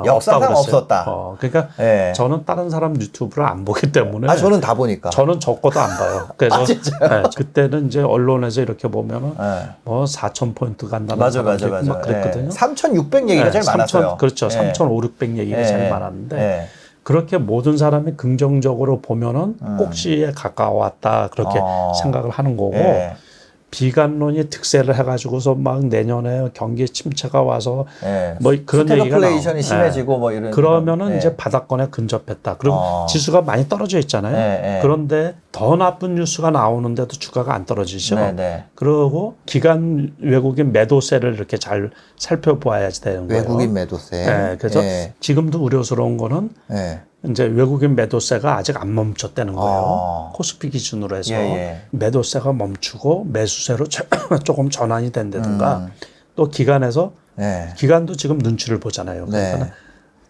역사상 없었다. 그러니까 저는 다른 사람 유튜브를 안 보기 때문에. 저는 다 보니까. 저는 저 것도 안 봐요. 그래서 진짜요? 그때는 이제 언론에서 이렇게 보면은 뭐 4,000포인트 간다는 사람들이 막 그랬거든요. 3,600 얘기가 제일 많았어요. 그렇죠. 3,500 얘기가 제일 많았는데 그렇게 모든 사람이 긍정적으로 보면은 꼭지에 가까웠다 그렇게 생각을 하는 거고 비관론이 득세를 해가지고서 막 내년에 경기 침체가 와서 뭐 그런 얘기가 스태그플레이션이 심해지고 뭐 이런 그러면은 이제 바닥권에 근접했다. 그리고 지수가 많이 떨어져 있잖아요. 그런데 더 나쁜 뉴스가 나오는데도 주가가 안 떨어지죠. 그리고 기관 외국인 매도세를 이렇게 잘 살펴봐야 되는 거예요. 외국인 매도세. 그래서 지금도 우려스러운 거는 이제 외국인 매도세가 아직 안 멈췄다는 거예요. 코스피 기준으로 해서 매도세가 멈추고 매수세로 조금 전환이 된다든가 또 기관에서 기관도 지금 눈치를 보잖아요. 그러니까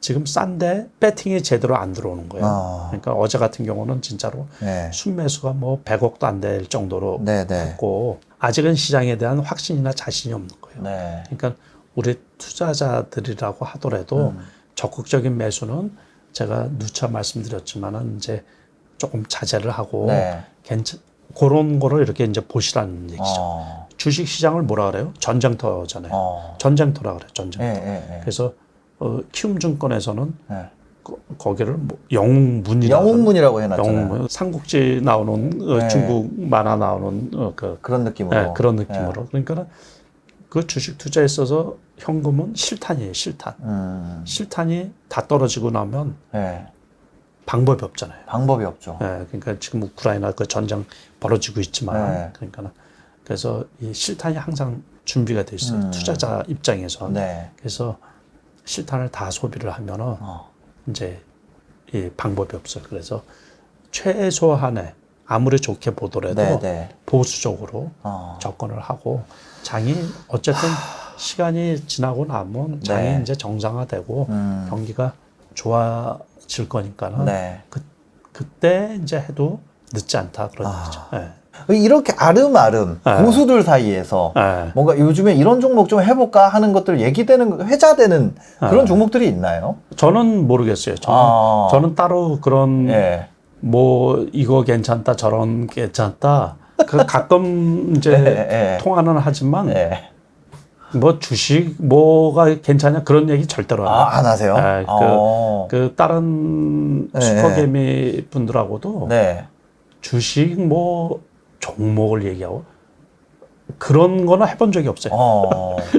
지금 싼데 배팅이 제대로 안 들어오는 거예요. 그러니까 어제 같은 경우는 진짜로 순매수가 뭐 100억도 안 될 정도로 했고 아직은 시장에 대한 확신이나 자신이 없는 거예요. 그러니까 우리 투자자들이라고 하더라도 적극적인 매수는 제가 누차 말씀드렸지만은 이제 조금 자제를 하고 그런 거를 이렇게 이제 보시라는 얘기죠. 주식 시장을 뭐라 그래요? 전쟁터잖아요. 전쟁터라 그래요. 전쟁터. 그래서 키움증권에서는 거기를 뭐 영웅문이라고 해놨잖아요. 삼국지 나오는 중국 만화 나오는 그런 느낌으로. 그런 느낌으로. 그러니까 그 주식 투자에 있어서 현금은 실탄이에요, 실탄. 실탄이 다 떨어지고 나면 방법이 없잖아요. 방법이 없죠. 그러니까 지금 우크라이나 그 전쟁 벌어지고 있지만, 그러니까 그래서 이 실탄이 항상 준비가 돼 있어요. 투자자 입장에서. 그래서 실탄을 다 소비를 하면은 이제 이 방법이 없어요. 그래서 최소한의 아무리 좋게 보더라도 보수적으로 접근을 하고 장이 어쨌든 시간이 지나고 나면 장이 이제 정상화되고 경기가 좋아질 거니까는 그때 이제 해도 늦지 않다 그런 얘기죠. 이렇게 아름아름 고수들 사이에서 뭔가 요즘에 이런 종목 좀 해볼까 하는 것들 얘기되는 회자되는 그런 종목들이 있나요? 저는 모르겠어요. 저는 따로 그런 뭐 이거 괜찮다 저런 괜찮다 그 가끔 이제 통화는 하지만 뭐 주식 뭐가 괜찮냐 그런 얘기 절대로 안 하세요? 그 다른 슈퍼개미 분들하고도 주식 뭐 종목을 얘기하고 그런 거는 해본 적이 없어요.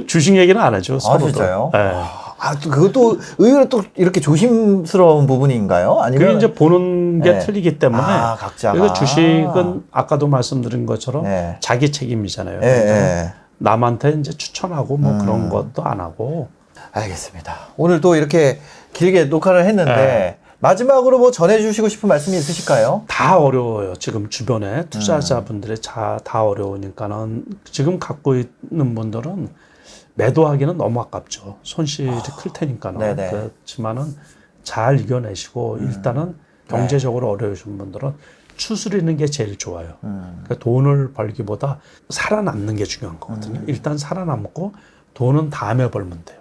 주식 얘기는 안 하죠. 서로도. 진짜요? 그것도 의외로 또 이렇게 조심스러운 부분인가요? 아니면 그게 이제 보는 게 틀리기 때문에. 각자가. 그리고 주식은 아까도 말씀드린 것처럼 자기 책임이잖아요. 남한테 이제 추천하고 뭐 그런 것도 안 하고. 알겠습니다. 오늘 또 이렇게 길게 녹화를 했는데 마지막으로 뭐 전해주시고 싶은 말씀이 있으실까요? 다 어려워요. 지금 주변에 투자자분들이 다 어려우니까는 지금 갖고 있는 분들은 매도하기는 너무 아깝죠. 손실이 클 테니까는. 그렇지만은 잘 이겨내시고 일단은 경제적으로 어려우신 분들은 추스리는 게 제일 좋아요. 그러니까 돈을 벌기보다 살아남는 게 중요한 거거든요. 일단 살아남고 돈은 다음에 벌면 돼요.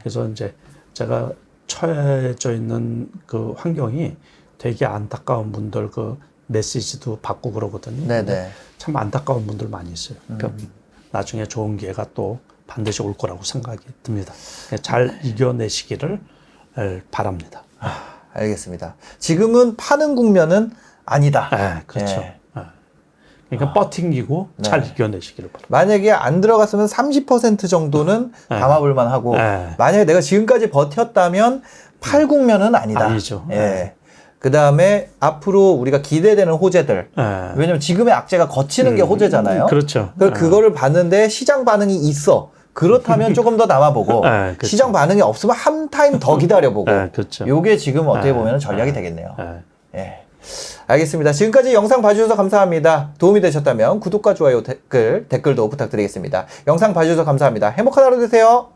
그래서 이제 제가 처해져 있는 그 환경이 되게 안타까운 분들 그 메시지도 받고 그러거든요. 참 안타까운 분들 많이 있어요. 그러니까 나중에 좋은 기회가 또 반드시 올 거라고 생각이 듭니다. 잘 이겨내시기를 바랍니다. 알겠습니다. 지금은 파는 국면은 아니다. 그렇죠. 그러니까 버팅기고 잘 이겨내시기를 바랍니다. 만약에 안 들어갔으면 30% 정도는 담아볼만 하고 만약에 내가 지금까지 버텼다면 팔 국면은 아니다. 아니죠. 그 다음에 앞으로 우리가 기대되는 호재들. 왜냐면 지금의 악재가 거치는 게 호재잖아요. 그렇죠. 그거를 봤는데 시장 반응이 있어. 그렇다면 조금 더 남아보고 네, 그렇죠. 시장 반응이 없으면 한 타임 더 기다려보고 네, 그렇죠. 요게 지금 어떻게 보면 전략이 되겠네요. 네. 예. 알겠습니다. 지금까지 영상 봐주셔서 감사합니다. 도움이 되셨다면 구독과 좋아요, 댓글도 부탁드리겠습니다. 영상 봐주셔서 감사합니다. 행복한 하루 되세요.